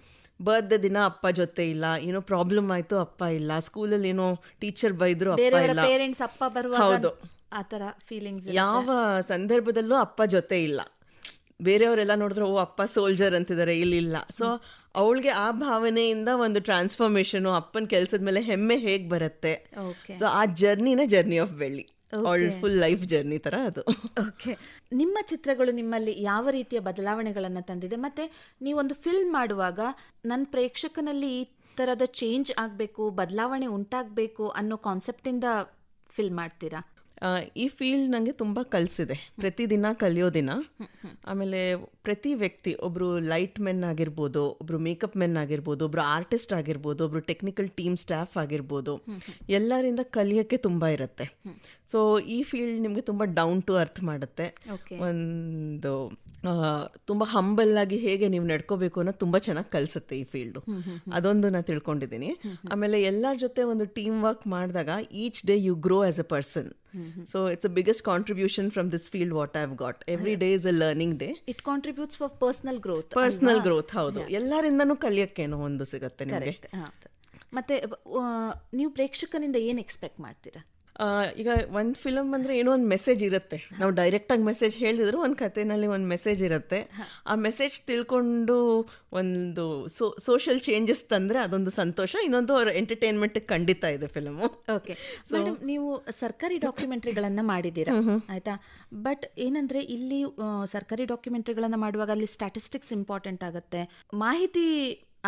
Speaker 2: Birthday ದಿನ ಅಪ್ಪ ಜೊತೆ ಇಲ್ಲ, ಏನೋ ಪ್ರಾಬ್ಲಮ್ ಆಯ್ತು ಅಪ್ಪ ಇಲ್ಲ, ಸ್ಕೂಲಲ್ಲಿ ಏನೋ ಟೀಚರ್ ಬೈದ್ರು ಅಪ್ಪ ಇಲ್ಲ,
Speaker 1: ಪೇರೆಂಟ್ಸ್ ಅಪ್ಪ ಬರುವಾಗ
Speaker 2: ಹೌದು
Speaker 1: ಆ ತರ ಫೀಲಿಂಗ್ಸ್,
Speaker 2: ಯಾವ ಸಂದರ್ಭದಲ್ಲೂ ಅಪ್ಪ ಜೊತೆ ಇಲ್ಲ. ಬೇರೆಯವರೆಲ್ಲ ನೋಡಿದ್ರೆ ಓ ಅಪ್ಪ ಸೋಲ್ಜರ್ ಅಂತಿದ್ದಾರೆ, ಇಲ್ಲ. ಸೊ ಅವಳಿಗೆ ಆ ಭಾವನೆಯಿಂದ ಒಂದು ಟ್ರಾನ್ಸ್ಫಾರ್ಮೇಶನ್, ಅಪ್ಪನ ಕೆಲಸದ ಮೇಲೆ ಹೆಮ್ಮೆ ಹೇಗ್ ಬರುತ್ತೆ. ಸೊ ಆ ಜರ್ನಿ ಆಫ್ ಬೆಳ್ಳಿ, ಫುಲ್ ಲೈಫ್ ಜರ್ನಿ ತರ ಅದು.
Speaker 1: ಓಕೆ, ನಿಮ್ಮ ಚಿತ್ರಗಳು ನಿಮ್ಮಲ್ಲಿ ಯಾವ ರೀತಿಯ ಬದಲಾವಣೆಗಳನ್ನು ತಂದಿದೆ? ಮತ್ತೆ ನೀವೊಂದು ಫಿಲ್ಮ್ ಮಾಡುವಾಗ ನನ್ನ ಪ್ರೇಕ್ಷಕನಲ್ಲಿ ಈ ತರದ ಚೇಂಜ್ ಆಗಬೇಕು, ಬದಲಾವಣೆ ಉಂಟಾಗಬೇಕು ಅನ್ನೋ ಕಾನ್ಸೆಪ್ಟಿಂದ ಫಿಲ್ಮ್ ಮಾಡ್ತೀರಾ?
Speaker 2: ಈ ಫೀಲ್ಡ್ ನನಗೆ ತುಂಬ ಕಲಿಸಿದೆ, ಪ್ರತಿದಿನ ಕಲಿಯೋದಿನ. ಆಮೇಲೆ ಪ್ರತಿ ವ್ಯಕ್ತಿ, ಒಬ್ಬರು ಲೈಟ್ ಮೆನ್ ಆಗಿರ್ಬೋದು, ಒಬ್ಬರು ಮೇಕಪ್ ಮೆನ್ ಆಗಿರ್ಬೋದು, ಒಬ್ಬರು ಆರ್ಟಿಸ್ಟ್ ಆಗಿರ್ಬೋದು, ಒಬ್ಬರು ಟೆಕ್ನಿಕಲ್ ಟೀಮ್ ಸ್ಟಾಫ್ ಆಗಿರ್ಬೋದು, ಎಲ್ಲರಿಂದ ಕಲಿಯೋಕ್ಕೆ ತುಂಬ ಇರುತ್ತೆ. ಸೊ ಈ ಫೀಲ್ಡ್ ನಿಮಗೆ ತುಂಬ ಡೌನ್ ಟು ಅರ್ತ್ ಮಾಡುತ್ತೆ. ಒಂದು ತುಂಬ ಹಂಬಲ್ ಆಗಿ ಹೇಗೆ ನೀವು ನಡ್ಕೋಬೇಕು ಅನ್ನೋದು ತುಂಬ ಚೆನ್ನಾಗಿ ಕಲಿಸುತ್ತೆ ಈ ಫೀಲ್ಡು. ಅದೊಂದು ನಾನು ತಿಳ್ಕೊಂಡಿದ್ದೀನಿ. ಆಮೇಲೆ ಎಲ್ಲರ ಜೊತೆ ಒಂದು ಟೀಮ್ ವರ್ಕ್ ಮಾಡಿದಾಗ each day you grow as a person. So it's the biggest contribution from this field what I've got. Every day is a learning day.
Speaker 1: It contributes for personal growth.
Speaker 2: Personal growth, ಹೌದು. ಎಲ್ಲರಿಂದನೂ ಕಲಿಯೋಕ್ಕೇನೋ ಒಂದು ಸಿಗುತ್ತೆ ನಿಮಗೆ.
Speaker 1: ಮತ್ತೆ ನೀವು ಪ್ರೇಕ್ಷಕನಿಂದ ಏನು expect ಮಾಡ್ತೀರಾ?
Speaker 2: ಈಗ ಒಂದು ಫಿಲಮ್ ಅಂದರೆ ಏನೋ ಒಂದು ಮೆಸೇಜ್ ಇರುತ್ತೆ. ನಾವು ಡೈರೆಕ್ಟಾಗಿ ಮೆಸೇಜ್ ಹೇಳಿದ್ರು ಒಂದು ಕಥೆನಲ್ಲಿ ಒಂದು ಮೆಸೇಜ್ ಇರುತ್ತೆ. ಆ ಮೆಸೇಜ್ ತಿಳ್ಕೊಂಡು ಒಂದು ಸೋಷಿಯಲ್ ಚೇಂಜಸ್ ತಂದರೆ ಅದೊಂದು ಸಂತೋಷ. ಇನ್ನೊಂದು ಅವ್ರ ಎಂಟರ್ಟೈನ್ಮೆಂಟ್ ಖಂಡಿತ ಇದೆ ಫಿಲಮು.
Speaker 1: ಓಕೆ ಮೇಡಮ್, ನೀವು ಸರ್ಕಾರಿ ಡಾಕ್ಯುಮೆಂಟ್ರಿಗಳನ್ನು ಮಾಡಿದ್ದೀರಾ, ಆಯಿತಾ? ಬಟ್ ಏನಂದರೆ ಇಲ್ಲಿ ಸರ್ಕಾರಿ ಡಾಕ್ಯುಮೆಂಟ್ರಿಗಳನ್ನು ಮಾಡುವಾಗ ಅಲ್ಲಿ ಸ್ಟ್ಯಾಟಿಸ್ಟಿಕ್ಸ್ ಇಂಪಾರ್ಟೆಂಟ್ ಆಗುತ್ತೆ, ಮಾಹಿತಿ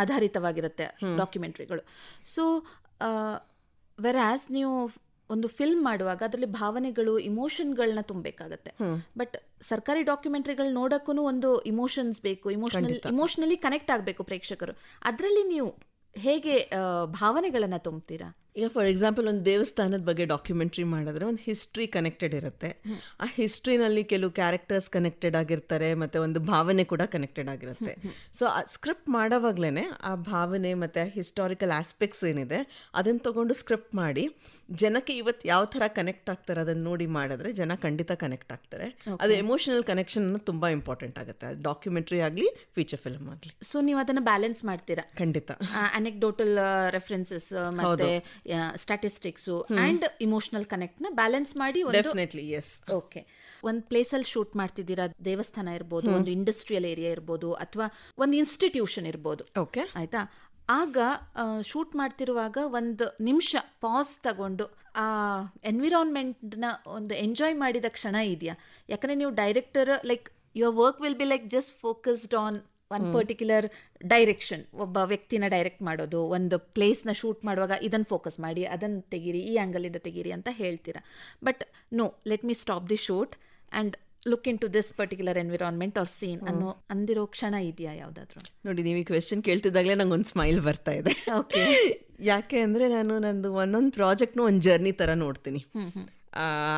Speaker 1: ಆಧಾರಿತವಾಗಿರುತ್ತೆ ಡಾಕ್ಯುಮೆಂಟ್ರಿಗಳು. ಸೊ ವೆರಾಸ್ ನೀವು ಒಂದು ಫಿಲ್ಮ್ ಮಾಡುವಾಗ ಅದರಲ್ಲಿ ಭಾವನೆಗಳು, ಇಮೋಷನ್ಗಳನ್ನ ತುಂಬಬೇಕಾಗತ್ತೆ. ಬಟ್ ಸರ್ಕಾರಿ ಡಾಕ್ಯುಮೆಂಟ್ರಿಗಳು ನೋಡೋಕ್ಕೂ ಒಂದು ಇಮೋಷನ್ಸ್ ಬೇಕು, ಇಮೋಷನಲಿ ಕನೆಕ್ಟ್ ಆಗಬೇಕು ಪ್ರೇಕ್ಷಕರು. ಅದರಲ್ಲಿ ನೀವು ಹೇಗೆ ಭಾವನೆಗಳನ್ನು ತುಂಬ್ತೀರಾ?
Speaker 2: ಈಗ ಫಾರ್ ಎಕ್ಸಾಂಪಲ್ ಒಂದು ದೇವಸ್ಥಾನದ ಬಗ್ಗೆ ಡಾಕ್ಯುಮೆಂಟ್ರಿ ಮಾಡಿದ್ರೆ ಒಂದು ಹಿಸ್ಟ್ರಿ ಕನೆಕ್ಟೆಡ್ ಇರುತ್ತೆ. ಆ ಹಿಸ್ಟ್ರಿನಲ್ಲಿ ಕೆಲವು ಕ್ಯಾರೆಕ್ಟರ್ಸ್ ಕನೆಕ್ಟೆಡ್ ಆಗಿರ್ತಾರೆ, ಮತ್ತು ಒಂದು ಭಾವನೆ ಕೂಡ ಕನೆಕ್ಟೆಡ್ ಆಗಿರುತ್ತೆ. ಸೊ ಆ ಸ್ಕ್ರಿಪ್ಟ್ ಮಾಡೋವಾಗ್ಲೇ ಆ ಭಾವನೆ ಮತ್ತು ಹಿಸ್ಟಾರಿಕಲ್ ಆಸ್ಪೆಕ್ಟ್ಸ್ ಏನಿದೆ ಅದನ್ನು ತಗೊಂಡು ಸ್ಕ್ರಿಪ್ಟ್ ಮಾಡಿ ಜನಕ್ಕೆ ಇವತ್ತು ಯಾವ ಥರ ಕನೆಕ್ಟ್ ಆಗ್ತಾರೆ ಅದನ್ನು ನೋಡಿ ಮಾಡಿದ್ರೆ ಜನ ಖಂಡಿತ ಕನೆಕ್ಟ್ ಆಗ್ತಾರೆ. ಅದು ಎಮೋಷನಲ್ ಕನೆಕ್ಷನ್ ತುಂಬ ಇಂಪಾರ್ಟೆಂಟ್ ಆಗುತ್ತೆ, ಅದು ಡಾಕ್ಯುಮೆಂಟ್ರಿ ಆಗಲಿ ಫೀಚರ್ ಫಿಲ್ಮ್ ಆಗಲಿ.
Speaker 1: ಸೊ ನೀವು ಅದನ್ನು ಬ್ಯಾಲೆನ್ಸ್ ಮಾಡ್ತೀರಾ?
Speaker 2: ಖಂಡಿತ.
Speaker 1: ಅನೆಕ್ಡೋಟಲ್ ರೆಫರೆನ್ಸಸ್ ಮತ್ತೆ ಸ್ಟ್ಯಾಟಿಸ್ಟಿಕ್ಸು ಅಂಡ್ ಇಮೋಷನಲ್ ಕನೆಕ್ಟ್ ನ ಬ್ಯಾಲೆನ್ಸ್ ಮಾಡಿ.
Speaker 2: Definitely, yes.
Speaker 1: ಓಕೆ, ಒಂದು ಪ್ಲೇಸಲ್ಲಿ ಶೂಟ್ ಮಾಡ್ತಿದ್ದೀರಾ, ದೇವಸ್ಥಾನ ಇರ್ಬೋದು, ಒಂದು ಇಂಡಸ್ಟ್ರಿಯಲ್ ಏರಿಯಾ ಇರ್ಬೋದು, ಅಥವಾ ಒಂದು ಇನ್ಸ್ಟಿಟ್ಯೂಷನ್ ಇರ್ಬೋದು,
Speaker 2: ಓಕೆ
Speaker 1: ಆಯ್ತಾ? ಆಗ ಶೂಟ್ ಮಾಡ್ತಿರುವಾಗ ಒಂದು ನಿಮಿಷ ಪಾಸ್ ತಗೊಂಡು ಆ ಎನ್ವಿರಾನ್ಮೆಂಟ್ನ ಒಂದು ಎಂಜಾಯ್ ಮಾಡಿದ ಕ್ಷಣ ಇದೆಯಾ? ಯಾಕಂದರೆ ನೀವು director, like your work will be like just focused on one particular direction. ಒಬ್ಬ ವ್ಯಕ್ತಿನ ಡೈರೆಕ್ಟ್ ಮಾಡೋದು, ಒಂದು ಪ್ಲೇಸ್ನ ಶೂಟ್ ಮಾಡುವಾಗ ಇದನ್ನು ಫೋಕಸ್ ಮಾಡಿ, ಅದನ್ನು ತೆಗೀರಿ, ಈ ಆ್ಯಂಗಲಿಂದ ತೆಗೀರಿ ಅಂತ ಹೇಳ್ತೀರಾ. But no, let me stop the shoot and look into this particular environment or scene ಅನ್ನೋ ಅಂದಿರೋ ಕ್ಷಣ ಇದೆಯಾ ಯಾವುದಾದ್ರೂ?
Speaker 2: ನೋಡಿ, ನೀವು ಈ ಕ್ವೆಶ್ಚನ್ ಕೇಳ್ತಿದ್ದಾಗಲೇ ನಂಗೆ ಒಂದು ಸ್ಮೈಲ್ ಬರ್ತಾ ಇದೆ.
Speaker 1: ಓಕೆ,
Speaker 2: ಯಾಕೆ ಅಂದರೆ ನಂದು ಒಂದೊಂದು ಪ್ರಾಜೆಕ್ಟ್ನು ಒಂದು ಜರ್ನಿ ಥರ ನೋಡ್ತೀನಿ.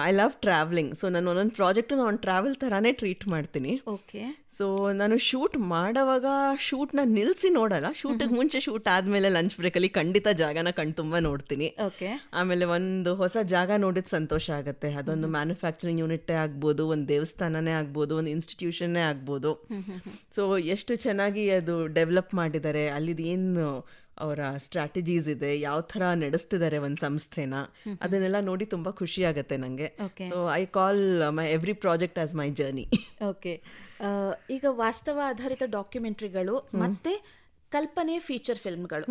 Speaker 2: I love travelling. ಸೊ ನಾನು ಒಂದೊಂದು ಪ್ರಾಜೆಕ್ಟು ನಾನು ಟ್ರಾವೆಲ್ ಥರನೇ ಟ್ರೀಟ್ ಮಾಡ್ತೀನಿ.
Speaker 1: ಓಕೆ.
Speaker 2: ಸೊ ನಾನು ಶೂಟ್ ಮಾಡೋವಾಗ ಶೂಟ್ನ ನಿಲ್ಲಿಸಿ ನೋಡಲ್ಲ, ಶೂಟಿಗೆ ಮುಂಚೆ, ಶೂಟ್ ಆದಮೇಲೆ ಲಂಚ್ ಬ್ರೇಕಲ್ಲಿ ಖಂಡಿತ ಜಾಗನ ಕಣ್ತುಂಬ ನೋಡ್ತೀನಿ.
Speaker 1: ಓಕೆ.
Speaker 2: ಆಮೇಲೆ ಒಂದು ಹೊಸ ಜಾಗ ನೋಡಿದ ಸಂತೋಷ ಆಗುತ್ತೆ. ಅದೊಂದು ಮ್ಯಾನುಫ್ಯಾಕ್ಚರಿಂಗ್ ಯೂನಿಟ್ಟೇ ಆಗ್ಬೋದು, ಒಂದು ದೇವಸ್ಥಾನನೇ ಆಗ್ಬೋದು, ಒಂದು ಇನ್ಸ್ಟಿಟ್ಯೂಷನ್ನೇ ಆಗ್ಬೋದು. ಸೊ ಎಷ್ಟು ಚೆನ್ನಾಗಿ ಅದು ಡೆವಲಪ್ ಮಾಡಿದ್ದಾರೆ, ಅಲ್ಲಿದು ಏನು ಅವರ ಸ್ಟ್ರಾಟಜೀಸ್ ಇದೆ, ಯಾವ ಥರ ನಡೆಸ್ತಿದ್ದಾರೆ ಒಂದು ಸಂಸ್ಥೆನ, ಅದನ್ನೆಲ್ಲ ನೋಡಿ ತುಂಬ ಖುಷಿ ಆಗುತ್ತೆ ನನಗೆ. So I call my every project as my journey.
Speaker 1: Okay. ಈಗ ವಾಸ್ತವ ಆಧಾರಿತ ಡಾಕ್ಯುಮೆಂಟ್ರಿಗಳು ಮತ್ತೆ ಕಲ್ಪನೆ ಫೀಚರ್ ಫಿಲ್ಮ್ಗಳು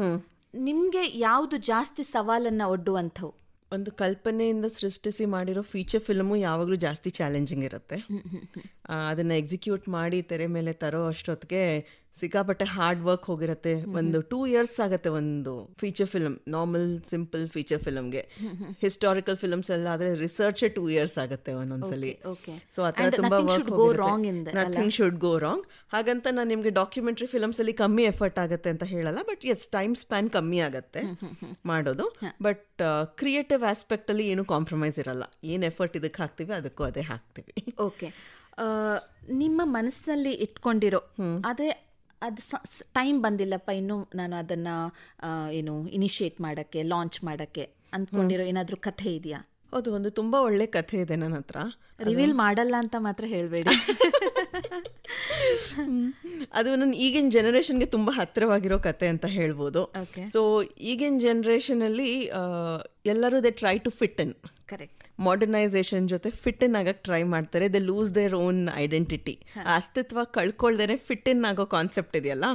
Speaker 1: ನಿಮಗೆ ಯಾವುದು ಜಾಸ್ತಿ ಸವಾಲನ್ನು ಒಡ್ಡುವಂಥವು?
Speaker 2: ಒಂದು ಕಲ್ಪನೆಯಿಂದ ಸೃಷ್ಟಿಸಿ ಮಾಡಿರೋ ಫೀಚರ್ ಫಿಲ್ಮು ಯಾವಾಗಲೂ ಜಾಸ್ತಿ ಚಾಲೆಂಜಿಂಗ್ ಇರುತ್ತೆ. ಅದನ್ನು ಎಕ್ಸಿಕ್ಯೂಟ್ ಮಾಡಿ ತೆರೆ ಮೇಲೆ ತರೋ ಅಷ್ಟೊತ್ತಿಗೆ ಸಿಕ್ಕಾಪಟ್ಟೆ ಹಾರ್ಡ್ ವರ್ಕ್ ಹೋಗಿರುತ್ತೆ. ಒಂದು 2 years ಆಗುತ್ತೆ ಒಂದು feature film, normal simple feature ಫಿಲ್ಮ್ಗೆ. ಹಿಸ್ಟಾರಿಕಲ್ ಫಿಲ್ಮ್ಸ್ ಎಲ್ಲ ಆದರೆ ರಿಸರ್ಚ್ 2 years ಆಗುತ್ತೆ ಒಂದೊಂದ್ಸಲಿ. ಸೊ ಆ ಥರ ತುಂಬ ವರ್ಕ್ ಹೋಗಿರುತ್ತೆ. Nothing should go wrong. ಹಾಗಂತ ನಾನು ನಿಮಗೆ ಡಾಕ್ಯುಮೆಂಟ್ರಿ ಫಿಲ್ಮ್ಸಲ್ಲಿ ಕಮ್ಮಿ ಎಫರ್ಟ್ ಆಗುತ್ತೆ ಅಂತ ಹೇಳಲ್ಲ, ಬಟ್ ಎಸ್ ಟೈಮ್ ಸ್ಪ್ಯಾನ್ ಕಮ್ಮಿ ಆಗುತ್ತೆ ಮಾಡೋದು. ಬಟ್ ಕ್ರಿಯೇಟಿವ್ ಆಸ್ಪೆಕ್ಟಲ್ಲಿ ಏನು ಕಾಂಪ್ರಮೈಸ್ ಇರಲ್ಲ. ಏನು ಎಫರ್ಟ್ ಇದಕ್ಕೆ ಹಾಕ್ತೀವಿ ಅದಕ್ಕೂ ಅದೇ ಹಾಕ್ತೀವಿ.
Speaker 1: ಓಕೆ, ನಿಮ್ಮ ಮನಸ್ಸಿನಲ್ಲಿ ಇಟ್ಕೊಂಡಿರೋ ಅದೇ ಅದು ಟೈಮ್ ಬಂದಿಲ್ಲಪ್ಪ ಇನ್ನು ನಾನು ಅದನ್ನು ಏನು ಇನಿಷಿಯೇಟ್ ಮಾಡೋಕ್ಕೆ, ಲಾಂಚ್ ಮಾಡೋಕ್ಕೆ ಅಂದ್ಕೊಂಡಿರೋ ಏನಾದರೂ ಕಥೆ ಇದೆಯಾ?
Speaker 2: ಹೌದು, ಒಂದು ತುಂಬ ಒಳ್ಳೆ ಕಥೆ ಇದೆ ನನ್ನ ಹತ್ರ.
Speaker 1: ರಿವೀಲ್ ಮಾಡಲ್ಲ ಅಂತ ಮಾತ್ರ ಹೇಳಬೇಡಿ.
Speaker 2: ಅದು ನನ್ನ ಈಗಿನ ಜನರೇಷನ್ಗೆ ತುಂಬ ಹತ್ತಿರವಾಗಿರೋ ಕತೆ ಅಂತ ಹೇಳ್ಬೋದು. ಸೊ ಈಗಿನ ಜನರೇಷನಲ್ಲಿ ಎಲ್ಲರೂ they try to fit in.
Speaker 1: Correct.
Speaker 2: Modernisation ಜೊತೆ ಫಿಟ್ ಇನ್ ಆಗಕ್ಕೆ ಟ್ರೈ ಮಾಡ್ತಾರೆ. They lose their own identity. ಅಸ್ತಿತ್ವ ಕಳ್ಕೊಳ್ದೇನೆ ಫಿಟ್ ಇನ್ ಆಗೋ ಕಾನ್ಸೆಪ್ಟ್ ಇದೆಯಲ್ಲ,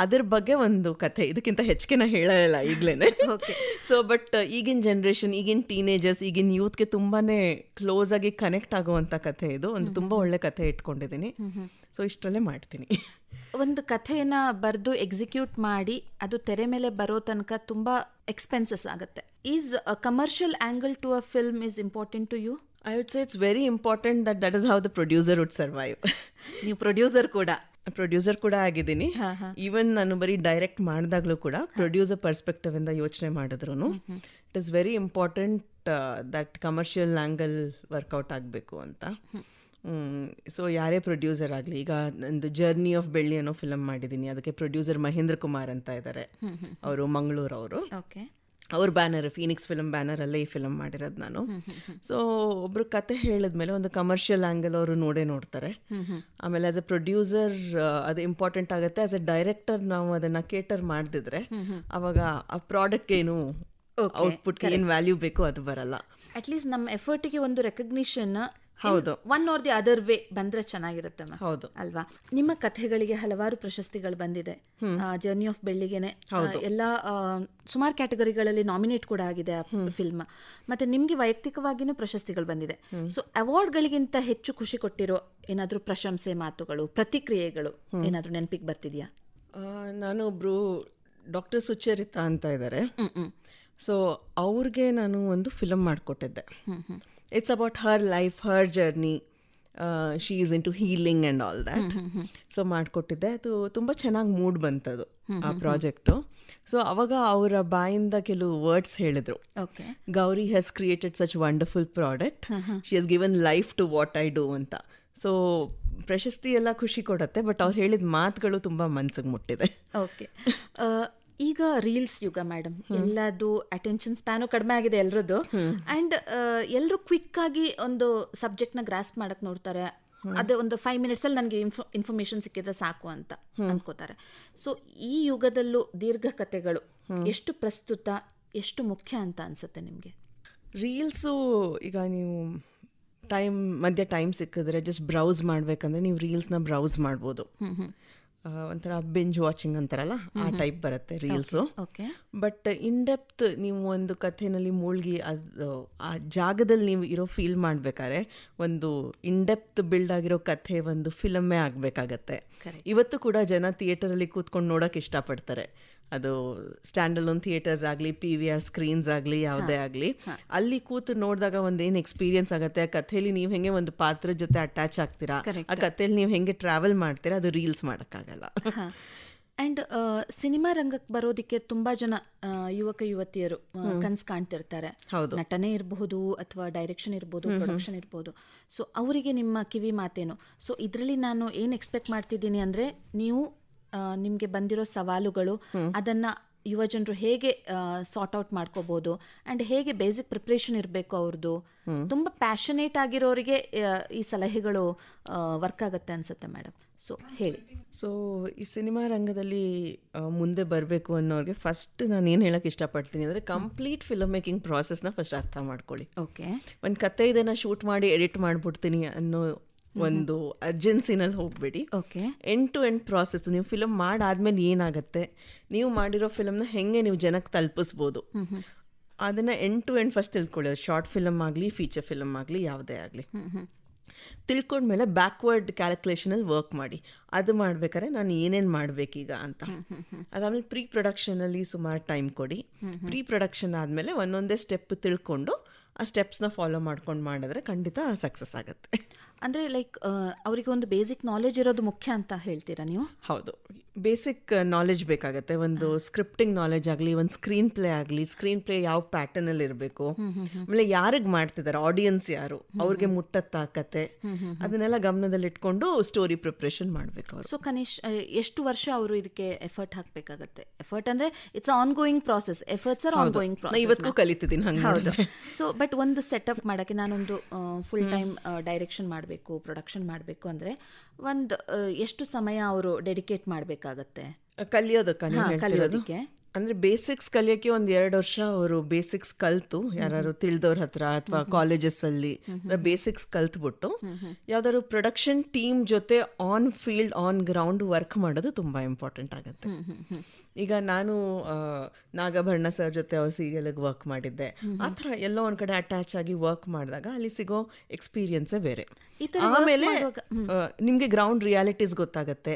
Speaker 2: ಅದ್ರ ಬಗ್ಗೆ ಒಂದು ಕಥೆ. ಇದಕ್ಕಿಂತ ಹೆಚ್ಚಿಗೆ ನಾ ಹೇಳಲ್ಲ ಈಗಲೇ. ಸೊ ಬಟ್ ಈಗಿನ ಜನ್ರೇಷನ್, ಈಗಿನ ಟೀನೇಜರ್ಸ್, ಈಗಿನ ಯೂತ್ಗೆ ತುಂಬಾನೇ ಕ್ಲೋಸ್ ಆಗಿ ಕನೆಕ್ಟ್ ಆಗುವಂಥ ಕಥೆ ಇದು. ಒಂದು ತುಂಬ ಒಳ್ಳೆ ಕಥೆ ಇಟ್ಕೊಂಡಿದ್ದೀನಿ. ಸೊ ಇಷ್ಟರಲ್ಲೇ ಮಾಡ್ತೀನಿ.
Speaker 1: ಒಂದು ಕಥೆಯನ್ನು ಬರೆದು ಎಕ್ಸಿಕ್ಯೂಟ್ ಮಾಡಿ ಅದು ತೆರೆ ಮೇಲೆ ಬರೋ ತನಕ ತುಂಬ ಎಕ್ಸ್ಪೆನ್ಸಸ್ ಆಗುತ್ತೆ. Is commercial angle to a film is important to you?
Speaker 2: I would say it's very important that is how the producer would survive.
Speaker 1: ನೀವು ಪ್ರೊಡ್ಯೂಸರ್ ಕೂಡ ಆಗಿದ್ದೀನಿ.
Speaker 2: ಈವನ್ ನಾನು ಬರೀ ಡೈರೆಕ್ಟ್ ಮಾಡಿದಾಗಲೂ ಕೂಡ ಪ್ರೊಡ್ಯೂಸರ್ ಪರ್ಸ್ಪೆಕ್ಟಿವ್ ಇಂದ ಯೋಚನೆ ಮಾಡಿದ್ರು it is very important that commercial angle work out ಆಗಬೇಕು ಅಂತ. ಸೊ ಯಾರೇ ಪ್ರೊಡ್ಯೂಸರ್ ಆಗಲಿ, ಈಗ ನಂದು ಜರ್ನಿ ಆಫ್ ಬೆಳ್ಳಿ ಅನ್ನೋ ಫಿಲಮ್ ಮಾಡಿದ್ದೀನಿ. ಅದಕ್ಕೆ ಪ್ರೊಡ್ಯೂಸರ್ ಮಹೇಂದ್ರ ಕುಮಾರ್ ಅಂತ ಇದ್ದಾರೆ, ಅವರು ಮಂಗಳೂರವರು. ಅವ್ರ ಬ್ಯಾನರ್, ಫೀನಿಕ್ಸ್ ಫಿಲಮ್ ಬ್ಯಾನರಲ್ಲೇ ಈ ಫಿಲಮ್ ಮಾಡಿರೋದು ನಾನು. ಸೊ ಒಬ್ರು ಕತೆ ಹೇಳಿದ್ಮೇಲೆ ಒಂದು ಕಮರ್ಷಿಯಲ್ ಆ್ಯಂಗಲ್ ಅವರು ನೋಡ್ತಾರೆ. ಆಮೇಲೆ ಆಸ್ ಎ ಪ್ರೊಡ್ಯೂಸರ್ ಅದು ಇಂಪಾರ್ಟೆಂಟ್ ಆಗುತ್ತೆ. ಆಸ್ ಎ ಡೈರೆಕ್ಟರ್ ನಾವು ಅದನ್ನು ಕೇಟರ್ ಮಾಡದಿದ್ರೆ ಅವಾಗ ಆ ಪ್ರಾಡಕ್ಟ್ಗೆ ಏನು ಔಟ್ಪುಟ್ಗೆ ಏನು ವ್ಯಾಲ್ಯೂ ಬೇಕು ಅದು ಬರಲ್ಲ.
Speaker 1: ಅಟ್ಲೀಸ್ಟ್ ನಮ್ಮ ಎಫರ್ಟಿಗೆ ಒಂದು ರೆಕಗ್ನಿಷನ್
Speaker 2: ಹೌದು,
Speaker 1: one R the other way ಬಂದ್ರೆ ಚೆನ್ನಾಗಿರುತ್ತೆ.
Speaker 2: ಹೌದು
Speaker 1: ಅಲ್ವಾ? ನಿಮ್ಮ ಕಥೆಗಳಿಗೆ ಹಲವಾರು ಪ್ರಶಸ್ತಿಗಳು ಬಂದಿದೆ. ಜರ್ನಿ ಆಫ್ ಬೆಳ್ಳಿಗೆನೆ ಎಲ್ಲ ಸುಮಾರು ಕ್ಯಾಟಗರಿಗಳಲ್ಲಿ ನಾಮಿನೇಟ್ ಕೂಡ ಆಗಿದೆ ಆ ಫಿಲ್ಮ್. ಮತ್ತೆ ನಿಮ್ಗೆ ವೈಯಕ್ತಿಕವಾಗಿನೂ ಪ್ರಶಸ್ತಿಗಳು ಬಂದಿದೆ. ಸೊ ಅವಾರ್ಡ್ಗಳಿಗಿಂತ ಹೆಚ್ಚು ಖುಷಿ ಕೊಟ್ಟಿರೋ ಏನಾದರೂ ಪ್ರಶಂಸೆ ಮಾತುಗಳು, ಪ್ರತಿಕ್ರಿಯೆಗಳು ಏನಾದರೂ ನೆನಪಿಗೆ ಬರ್ತಿದ್ಯಾ?
Speaker 2: ನಾನೊಬ್ರು ಡಾಕ್ಟರ್ ಸುಚರಿತಾ ಅಂತ ಇದ್ದಾರೆ. ಸೊ ಅವ್ರಿಗೆ ನಾನು ಒಂದು ಫಿಲಮ್ ಮಾಡಿಕೊಟ್ಟಿದ್ದೆ. It's about her life, her journey. She is into healing and all that. So ಮಾಡಿಕೊಟ್ಟಿದ್ದೆ. ಅದು ತುಂಬ ಚೆನ್ನಾಗಿ ಮೂಡ್ ಬಂತದು ಆ ಪ್ರಾಜೆಕ್ಟು. ಸೊ ಅವಾಗ ಅವರ ಬಾಯಿಂದ ಕೆಲವು ವರ್ಡ್ಸ್ ಹೇಳಿದರು. Gauri has created such wonderful product, she has given life to what I do ಅಂತ. ಸೊ ಪ್ರಶಸ್ತಿ ಎಲ್ಲ ಖುಷಿ ಕೊಡುತ್ತೆ, ಬಟ್ ಅವ್ರು ಹೇಳಿದ ಮಾತುಗಳು ತುಂಬ ಮನ್ಸಿಗೆ ಮುಟ್ಟಿದೆ.
Speaker 1: ಓಕೆ, ಈಗ ರೀಲ್ಸ್ ಯುಗ ಮೇಡಮ್, ಎಲ್ಲದು ಅಟೆನ್ಷನ್ ಸ್ಪ್ಯಾನು ಕಡಿಮೆ ಆಗಿದೆ ಎಲ್ರದ್ದು. ಆ್ಯಂಡ್ ಎಲ್ಲರೂ ಕ್ವಿಕ್ ಆಗಿ ಒಂದು ಸಬ್ಜೆಕ್ಟ್ನ ಗ್ರಾಸ್ಪ್ ಮಾಡಕ್ಕೆ ನೋಡ್ತಾರೆ. ಅದೇ ಒಂದು 5 minutes ನನಗೆ ಇನ್ಫಾರ್ಮೇಶನ್ ಸಿಕ್ಕಿದ್ರೆ ಸಾಕು ಅಂತ ಅನ್ಕೋತಾರೆ. ಸೊ ಈ ಯುಗದಲ್ಲೂ ದೀರ್ಘ ಕಥೆಗಳು ಎಷ್ಟು ಪ್ರಸ್ತುತ, ಎಷ್ಟು ಮುಖ್ಯ ಅಂತ ಅನ್ಸುತ್ತೆ ನಿಮಗೆ?
Speaker 2: ರೀಲ್ಸು ಈಗ ನೀವು ಮಧ್ಯ ಟೈಮ್ ಸಿಕ್ಕಿದ್ರೆ ಜಸ್ಟ್ ಬ್ರೌಸ್ ಮಾಡಬೇಕಂದ್ರೆ ನೀವು ರೀಲ್ಸ್ನ ಬ್ರೌಸ್ ಮಾಡ್ಬೋದು. ಒಂಥರ ಬಿಂಜ್ ವಾಚಿಂಗ್ ಅಂತಾರಲ್ಲ, ಆ ಟೈಪ್ ಬರುತ್ತೆ ರೀಲ್ಸು. ಬಟ್ ಇನ್ ಡೆಪ್ತ್ ನೀವು ಒಂದು ಕಥೆನಲ್ಲಿ ಮುಳುಗಿ ಅದು ಆ ಜಾಗದಲ್ಲಿ ನೀವು ಇರೋ ಫೀಲ್ ಮಾಡಬೇಕಾದ್ರೆ ಒಂದು ಇನ್ ಡೆಪ್ತ್ ಬಿಲ್ಡ್ ಆಗಿರೋ ಕಥೆ ಒಂದು ಫಿಲಮ್ಮೇ ಆಗಬೇಕಾಗತ್ತೆ. ಇವತ್ತು ಕೂಡ ಜನ ಥಿಯೇಟರಲ್ಲಿ ಕೂತ್ಕೊಂಡು ನೋಡೋಕೆ ಇಷ್ಟಪಡ್ತಾರೆ. ಅದು ಸ್ಟ್ಯಾಂಡಲೋನ್ ಥಿಯೇಟರ್ಸ್ ಆಗಲಿ, PVR ಸ್ಕ್ರೀನ್ಸ್ ಆಗಲಿ, ಯಾವುದೇ ಆಗಲಿ, ಅಲ್ಲಿ ಕೂತು ನೋಡಿದಾಗ ಒಂದೇನು ಎಕ್ಸ್ಪೀರಿಯನ್ಸ್ ಆಗುತ್ತೆ. ಆ ಕಥೆಯಲ್ಲಿ ನೀವು ಹೆಂಗೆ ಒಂದು ಪಾತ್ರದ ಜೊತೆ ಅಟ್ಯಾಚ್ ಆಗ್ತೀರಾ, ಆ ಕಥೆಯಲ್ಲಿ ನೀವು ಹೆಂಗೆ ಟ್ರಾವೆಲ್ ಮಾಡ್ತೀರಾ, ಅದು ರೀಲ್ಸ್ ಮಾಡೋಕ್ಕಾಗಲ್ಲ.
Speaker 1: ಆ್ಯಂಡ್ ಸಿನಿಮಾ ರಂಗಕ್ಕೆ ಬರೋದಕ್ಕೆ ತುಂಬ ಜನ ಯುವಕ ಯುವತಿಯರು ಕನಸು ಕಾಣ್ತಿರ್ತಾರೆ. ನಟನೆ ಇರಬಹುದು ಅಥವಾ ಡೈರೆಕ್ಷನ್ ಇರ್ಬೋದು, ಪ್ರೊಡಕ್ಷನ್ ಇರ್ಬೋದು. ಸೊ ಅವರಿಗೆ ನಿಮ್ಮ ಕಿವಿ ಮಾತೇನು? ಸೊ ಇದರಲ್ಲಿ ನಾನು ಏನು ಎಕ್ಸ್ಪೆಕ್ಟ್ ಮಾಡ್ತಿದ್ದೀನಿ ಅಂದರೆ, ನೀವು ನಿಮಗೆ ಬಂದಿರೋ ಸವಾಲುಗಳು ಅದನ್ನು ಯುವ ಜನರು ಹೇಗೆ ಸಾರ್ಟ್ ಔಟ್ ಮಾಡ್ಕೋಬೋದು ಆ್ಯಂಡ್ ಹೇಗೆ ಬೇಸಿಕ್ ಪ್ರಿಪ್ರೇಷನ್ ಇರಬೇಕು ಅವ್ರದ್ದು. ತುಂಬ ಪ್ಯಾಷನೇಟ್ ಆಗಿರೋರಿಗೆ ಈ ಸಲಹೆಗಳು ವರ್ಕ್ ಆಗುತ್ತೆ ಅನಿಸುತ್ತೆ ಮೇಡಮ್. ಸೊ ಹೇಳಿ.
Speaker 2: ಸೊ ಈ ಸಿನಿಮಾ ರಂಗದಲ್ಲಿ ಮುಂದೆ ಬರಬೇಕು ಅನ್ನೋರಿಗೆ ಫಸ್ಟ್ ನಾನು ಏನು ಹೇಳೋಕ್ಕೆ ಇಷ್ಟಪಡ್ತೀನಿ ಅಂದರೆ, ಕಂಪ್ಲೀಟ್ ಫಿಲ್ಮ್ ಮೇಕಿಂಗ್ ಪ್ರಾಸೆಸ್ನ ಫಸ್ಟ್ ಅರ್ಥ ಮಾಡ್ಕೊಳ್ಳಿ.
Speaker 1: ಓಕೆ,
Speaker 2: ಒಂದು ಕತೆ ಇದನ್ನು ಶೂಟ್ ಮಾಡಿ ಎಡಿಟ್ ಮಾಡಿಬಿಡ್ತೀನಿ ಅನ್ನೋ ಒಂದು ಅರ್ಜೆನ್ಸಿನಲ್ಲಿ ಹೋಗಬೇಡಿ.
Speaker 1: Okay.
Speaker 2: End to end process, ನೀವು ಫಿಲಮ್ ಮಾಡಾದ್ಮೇಲೆ ಏನಾಗುತ್ತೆ, ನೀವು ಮಾಡಿರೋ ಫಿಲಮ್ನ ಹೆಂಗೆ ನೀವು ಜನಕ್ಕೆ ತಲುಪಿಸ್ಬೋದು, ಅದನ್ನು ಎಂಡ್ ಟು ಎಂಡ್ ಫಸ್ಟ್ ತಿಳ್ಕೊಳ್ಳಿ. ಶಾರ್ಟ್ ಫಿಲಮ್ ಆಗಲಿ, ಫೀಚರ್ ಫಿಲಮ್ ಆಗಲಿ, ಯಾವುದೇ ಆಗಲಿ ತಿಳ್ಕೊಂಡ್ಮೇಲೆ ಬ್ಯಾಕ್ವರ್ಡ್ ಕ್ಯಾಲ್ಕುಲೇಷನಲ್ಲಿ ವರ್ಕ್ ಮಾಡಿ. ಅದು ಮಾಡ್ಬೇಕಾದ್ರೆ ನಾನು ಏನೇನು ಮಾಡಬೇಕೀಗ ಅಂತ. ಅದಾದಮೇಲೆ ಪ್ರೀ ಪ್ರೊಡಕ್ಷನಲ್ಲಿ ಸುಮಾರು ಟೈಮ್ ಕೊಡಿ. ಪ್ರೀ ಪ್ರೊಡಕ್ಷನ್ ಆದಮೇಲೆ ಒಂದೊಂದೇ ಸ್ಟೆಪ್ ತಿಳ್ಕೊಂಡು ಆ ಸ್ಟೆಪ್ಸ್ನ ಫಾಲೋ ಮಾಡ್ಕೊಂಡು ಮಾಡಿದ್ರೆ ಖಂಡಿತ ಸಕ್ಸಸ್ ಆಗುತ್ತೆ.
Speaker 1: ಅಂದರೆ ಲೈಕ್ ಅವರಿಗೆ ಒಂದು ಬೇಸಿಕ್ ನಾಲೆಜ್ ಇರೋದು ಮುಖ್ಯ ಅಂತ ಹೇಳ್ತೀರಾ ನೀವು?
Speaker 2: ಹೌದು, ಬೇಸಿಕ್ ನಾಲೆಜ್ ಬೇಕಾಗತ್ತೆ. ಒಂದು ಸ್ಕ್ರಿಪ್ಟಿಂಗ್ ನಾಲೆಜ್ ಆಗಲಿ, ಒಂದು ಸ್ಕ್ರೀನ್ ಪ್ಲೇ ಆಗಲಿ, ಸ್ಕ್ರೀನ್ ಪ್ಲೇ ಯಾವ ಪ್ಯಾಟರ್ನಲ್ಲಿ ಇರಬೇಕು, ಆಮೇಲೆ ಯಾರಿಗೆ ಮಾಡ್ತಿದ್ದಾರೆ, ಆಡಿಯನ್ಸ್ ಯಾರು, ಅವ್ರಿಗೆ ಮುಟ್ಟತ್ತಾಕತ್ತೆ, ಅದನ್ನೆಲ್ಲ ಗಮನದಲ್ಲಿ ಇಟ್ಕೊಂಡು ಸ್ಟೋರಿ ಪ್ರಿಪ್ರೇಷನ್ ಮಾಡಬೇಕು ಅವರು.
Speaker 1: ಸೊ ಎಷ್ಟು ವರ್ಷ ಅವರು ಇದಕ್ಕೆ ಎಫರ್ಟ್ ಹಾಕಬೇಕಾಗತ್ತೆ? ಎಫರ್ಟ್ ಅಂದರೆ it's on going process. Efforts R on going process.
Speaker 2: ಇವತ್ತು ಕಲಿತಿದ್ದೀನಿ ಹಂಗೆ.
Speaker 1: ಹೌದು. ಸೊ ಬಟ್ ಒಂದು ಸೆಟಪ್ ಮಾಡೋಕ್ಕೆ ನಾನೊಂದು ಫುಲ್ ಟೈಮ್ ಡೈರೆಕ್ಷನ್ ಮಾಡಬೇಕು, ಪ್ರೊಡಕ್ಷನ್ ಮಾಡಬೇಕು ಅಂದರೆ ಒಂದು ಎಷ್ಟು ಸಮಯ ಅವರು ಡೆಡಿಕೇಟ್ ಮಾಡಬೇಕಾಗತ್ತೆ
Speaker 2: ಕಲಿಯೋದಕ್ಕೆ? ಅಂದರೆ ಬೇಸಿಕ್ಸ್ ಕಲಿಯೋಕ್ಕೆ 1-2 ವರ್ಷ ಅವರು ಬೇಸಿಕ್ಸ್ ಕಲಿತು, ಯಾರು ತಿಳಿದವ್ರ ಹತ್ರ ಅಥವಾ ಕಾಲೇಜಸ್ಸಲ್ಲಿ ಬೇಸಿಕ್ಸ್ ಕಲ್ತ್ಬಿಟ್ಟು ಯಾವ್ದಾದ್ರು ಪ್ರೊಡಕ್ಷನ್ ಟೀಮ್ ಜೊತೆ on field, on ground work ಮಾಡೋದು ತುಂಬ ಇಂಪಾರ್ಟೆಂಟ್ ಆಗುತ್ತೆ. ಈಗ ನಾನು ನಾಗಭರಣ ಸರ್ ಜೊತೆ ಅವ್ರ ಸೀರಿಯಲ್ಗೆ ವರ್ಕ್ ಮಾಡಿದ್ದೆ. ಆ ಥರ ಎಲ್ಲೋ ಒಂದು ಕಡೆ ಅಟ್ಯಾಚ್ ಆಗಿ ವರ್ಕ್ ಮಾಡಿದಾಗ ಅಲ್ಲಿ ಸಿಗೋ ಎಕ್ಸ್ಪೀರಿಯನ್ಸೇ ಬೇರೆ. ಆಮೇಲೆ ನಿಮಗೆ ಗ್ರೌಂಡ್ ರಿಯಾಲಿಟೀಸ್ ಗೊತ್ತಾಗುತ್ತೆ,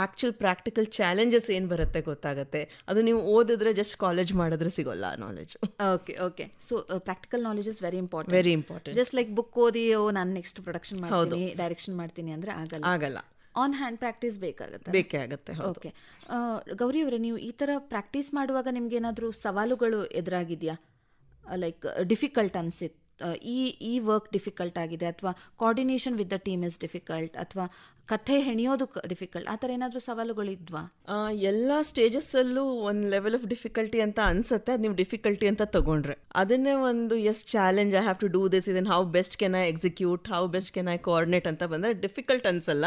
Speaker 2: ಆಕ್ಚುಲ್ ಪ್ರಾಕ್ಟಿಕಲ್ ಚಾಲೆಂಜಸ್ ಏನು ಬರುತ್ತೆ ಗೊತ್ತಾಗುತ್ತೆ. ಅದು ನೀವು ಓದಿದ್ರೆ ಜಸ್ಟ್ ಕಾಲೇಜ್ ಮಾಡಿದ್ರೆ ಸಿಗೋಲ್ಲ ಆ knowledge.
Speaker 1: Okay okay. So practical knowledge is very important.
Speaker 2: Very important.
Speaker 1: Just like book ಓದಿ ನಾನು ನೆಕ್ಸ್ಟ್ ಪ್ರೊಡಕ್ಷನ್ ಮಾಡ್ತೀನಿ, ಡೈರೆಕ್ಷನ್ ಮಾಡ್ತೀನಿ ಅಂದರೆ ಆಗಲ್ಲ. ಆನ್ ಹ್ಯಾಂಡ್ ಪ್ರಾಕ್ಟೀಸ್ ಬೇಕೇ ಆಗುತ್ತೆ. ಓಕೆ. ಗೌರಿ ಅವರೇ, ನೀವು ಈ ಥರ ಪ್ರಾಕ್ಟೀಸ್ ಮಾಡುವಾಗ ನಿಮ್ಗೆ ಏನಾದರೂ ಸವಾಲುಗಳು ಎದುರಾಗಿದೆಯಾ? ಲೈಕ್ ಡಿಫಿಕಲ್ಟ್ ಅನ್ಸಿತ್ತು, ಈ ವರ್ಕ್ ಡಿಫಿಕಲ್ಟ್ ಆಗಿದೆ, ಅಥವಾ coordination with the team is difficult, ಅಥವಾ ಕಥೆ ಹೆಣಿಯೋದು ಡಿಫಿಕಲ್ಟ್, ಆ ಥರ ಏನಾದರೂ ಸವಾಲುಗಳಿದ್ವಾ?
Speaker 2: ಎಲ್ಲ ಸ್ಟೇಜಸ್ಸಲ್ಲೂ ಒಂದು ಲೆವೆಲ್ ಆಫ್ ಡಿಫಿಕಲ್ಟಿ ಅಂತ ಅನ್ಸುತ್ತೆ. ಅದು ನೀವು ಡಿಫಿಕಲ್ಟಿ ಅಂತ ತಗೊಂಡ್ರೆ ಅದನ್ನೇ ಒಂದು challenge, I have to do this, ಇದನ್ನು how best can I execute, how best can I coordinate ಅಂತ ಬಂದರೆ ಡಿಫಿಕಲ್ಟ್ ಅನ್ಸಲ್ಲ,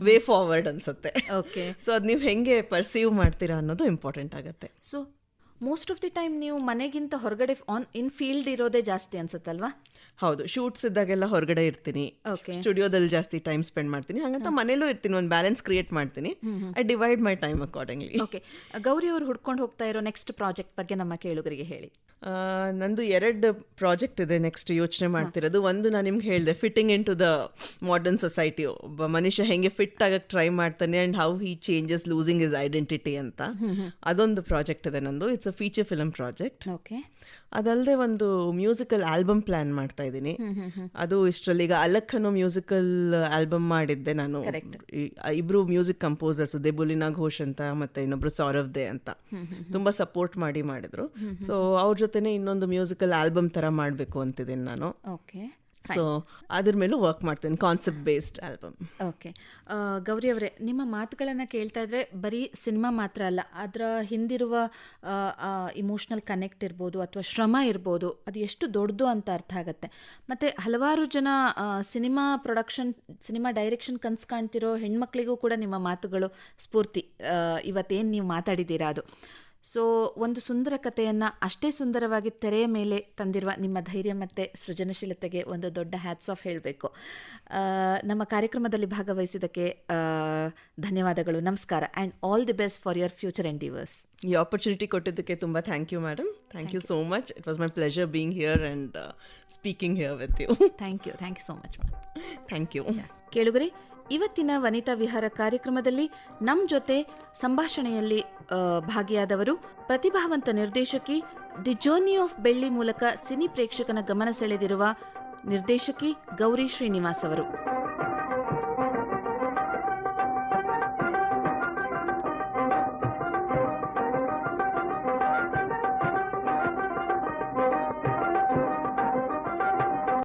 Speaker 2: ವೇ ಫಾರ್ವರ್ಡ್ ಅನ್ಸುತ್ತೆ.
Speaker 1: ಓಕೆ.
Speaker 2: ಸೊ ಅದು ನೀವು ಹೆಂಗೆ ಪರ್ಸೀವ್ ಮಾಡ್ತೀರಾ ಅನ್ನೋದು ಇಂಪಾರ್ಟೆಂಟ್ ಆಗುತ್ತೆ.
Speaker 1: So most of the time ನೀವು ಮನೆಗಿಂತ ಹೊರಗಡೆ ಇನ್ ಫೀಲ್ಡ್ ಇರೋದೇ ಜಾಸ್ತಿ ಅನ್ಸುತ್ತಲ್ವಾ?
Speaker 2: ಹೌದು, ಶೂಟ್ಸ್ ಇದ್ದಾಗೆಲ್ಲ ಹೊರಗಡೆ ಇರ್ತೀನಿ, ಸ್ಟುಡಿಯೋದಲ್ಲಿ ಜಾಸ್ತಿ ಟೈಮ್ ಸ್ಪೆಂಡ್ ಮಾಡ್ತೀನಿ, ಹಾಗಂತ ಮನೇಲೂ ಇರ್ತೀನಿ, ಒಂದು ಬ್ಯಾಲೆನ್ಸ್ ಕ್ರಿಯೇಟ್ ಮಾಡ್ತೀನಿ. I divide my time accordingly.
Speaker 1: Okay. Gauri ಅವರು ಹುಡ್ಕೊಂಡು ಹೋಗ್ತಾ ಇರೋ ನೆಕ್ಸ್ಟ್ ಪ್ರಾಜೆಕ್ಟ್ ಬಗ್ಗೆ ನಮ್ಮ ಕೇಳುಗರಿಗೆ ಹೇಳಿ.
Speaker 2: ನಂದು 2 ಪ್ರಾಜೆಕ್ಟ್ ಇದೆ ನೆಕ್ಸ್ಟ್ ಯೋಚನೆ ಮಾಡ್ತಿರೋದು. ಒಂದು ನಾನು ನಿಮ್ಗೆ ಹೇಳಿದೆ, fitting in to the modern society, ಒಬ್ಬ ಮನುಷ್ಯ ಹೆಂಗೆ ಫಿಟ್ ಆಗಕ್ಕೆ ಟ್ರೈ ಮಾಡ್ತಾನೆ and how he changes losing is identity ಅಂತ. ಅದೊಂದು ಪ್ರಾಜೆಕ್ಟ್ ಇದೆ ನಂದು. It's a feature film project.
Speaker 1: Okay.
Speaker 2: ಅದಲ್ಲದೆ ಒಂದು ಮ್ಯೂಸಿಕಲ್ ಆಲ್ಬಮ್ ಪ್ಲಾನ್ ಮಾಡ್ತಾ ಇದ್ದೀನಿ. ಅದು ಇಷ್ಟರಲ್ಲಿ ಈಗ ಅಲಕ್ ಅನ್ನೋ ಮ್ಯೂಸಿಕಲ್ ಆಲ್ಬಮ್ ಮಾಡಿದ್ದೆ ನಾನು. ಇಬ್ರು ಮ್ಯೂಸಿಕ್ ಕಂಪೋಸರ್ಸ್, ದೇಬುಲಿನಾ ಘೋಷ್ ಅಂತ ಮತ್ತೆ ಇನ್ನೊಬ್ರು ಸೌರವ್ ದೇ ಅಂತ, ತುಂಬಾ ಸಪೋರ್ಟ್ ಮಾಡಿದ್ರು. ಸೊ ಅವ್ರ ಜೊತೆನೆ ಇನ್ನೊಂದು ಮ್ಯೂಸಿಕಲ್ ಆಲ್ಬಮ್ ತರ ಮಾಡಬೇಕು ಅಂತಿದ್ದೀನಿ ನಾನು.
Speaker 1: ಓಕೆ.
Speaker 2: ಸೊ ಅದ್ರ ಮೇಲೂ ವರ್ಕ್ ಮಾಡ್ತೀನಿ, concept based album.
Speaker 1: Okay. Gauri ಅವರೇ, ನಿಮ್ಮ ಮಾತುಗಳನ್ನು ಕೇಳ್ತಾ ಇದ್ರೆ ಬರೀ ಸಿನಿಮಾ ಮಾತ್ರ ಅಲ್ಲ, ಅದರ ಹಿಂದಿರುವ ಇಮೋಷ್ನಲ್ ಕನೆಕ್ಟ್ ಇರ್ಬೋದು ಅಥವಾ ಶ್ರಮ ಇರ್ಬೋದು, ಅದು ಎಷ್ಟು ದೊಡ್ಡದು ಅಂತ ಅರ್ಥ ಆಗುತ್ತೆ. ಮತ್ತು ಹಲವಾರು ಜನ ಸಿನಿಮಾ ಡೈರೆಕ್ಷನ್ ಕನಸು ಕಾಣ್ತಿರೋ ಹೆಣ್ಮಕ್ಳಿಗೂ ಕೂಡ ನಿಮ್ಮ ಮಾತುಗಳು ಸ್ಫೂರ್ತಿ. ಇವತ್ತೇನು ನೀವು ಮಾತಾಡಿದ್ದೀರಾ ಅದು. ಸೊ ಒಂದು ಸುಂದರ ಕಥೆಯನ್ನು ಅಷ್ಟೇ ಸುಂದರವಾಗಿ ತೆರೆಯ ಮೇಲೆ ತಂದಿರುವ ನಿಮ್ಮ ಧೈರ್ಯ ಮತ್ತು ಸೃಜನಶೀಲತೆಗೆ ಒಂದು ದೊಡ್ಡ ಹ್ಯಾಟ್ಸ್ ಆಫ್ ಹೇಳಬೇಕು. ನಮ್ಮ ಕಾರ್ಯಕ್ರಮದಲ್ಲಿ ಭಾಗವಹಿಸಿದ್ದಕ್ಕೆ ಧನ್ಯವಾದಗಳು. ನಮಸ್ಕಾರ and all the best for your future endeavours.
Speaker 2: ಈ ಆಪರ್ಚುನಿಟಿ ಕೊಟ್ಟಿದ್ದಕ್ಕೆ ತುಂಬ thank you madam. Thank you so much. It was my pleasure being here and speaking here with you.
Speaker 1: Thank you so much.
Speaker 2: Thank you.
Speaker 1: ಕೇಳುಗರೆ, ಇವತ್ತಿನ ವನಿತಾ ವಿಹಾರ ಕಾರ್ಯಕ್ರಮದಲ್ಲಿ ನಮ್ಮ ಜೊತೆ ಸಂಭಾಷಣೆಯಲ್ಲಿ ಭಾಗಿಯಾದವರು ಪ್ರತಿಭಾವಂತ ನಿರ್ದೇಶಕಿ, ದಿ ಜರ್ನಿ ಆಫ್ ಬೆಳ್ಳಿ ಮೂಲಕ ಸಿನಿ ಪ್ರೇಕ್ಷಕನ ಗಮನ ಸೆಳೆದಿರುವ ನಿರ್ದೇಶಕಿ ಗೌರಿ ಶ್ರೀನಿವಾಸ್ ಅವರು.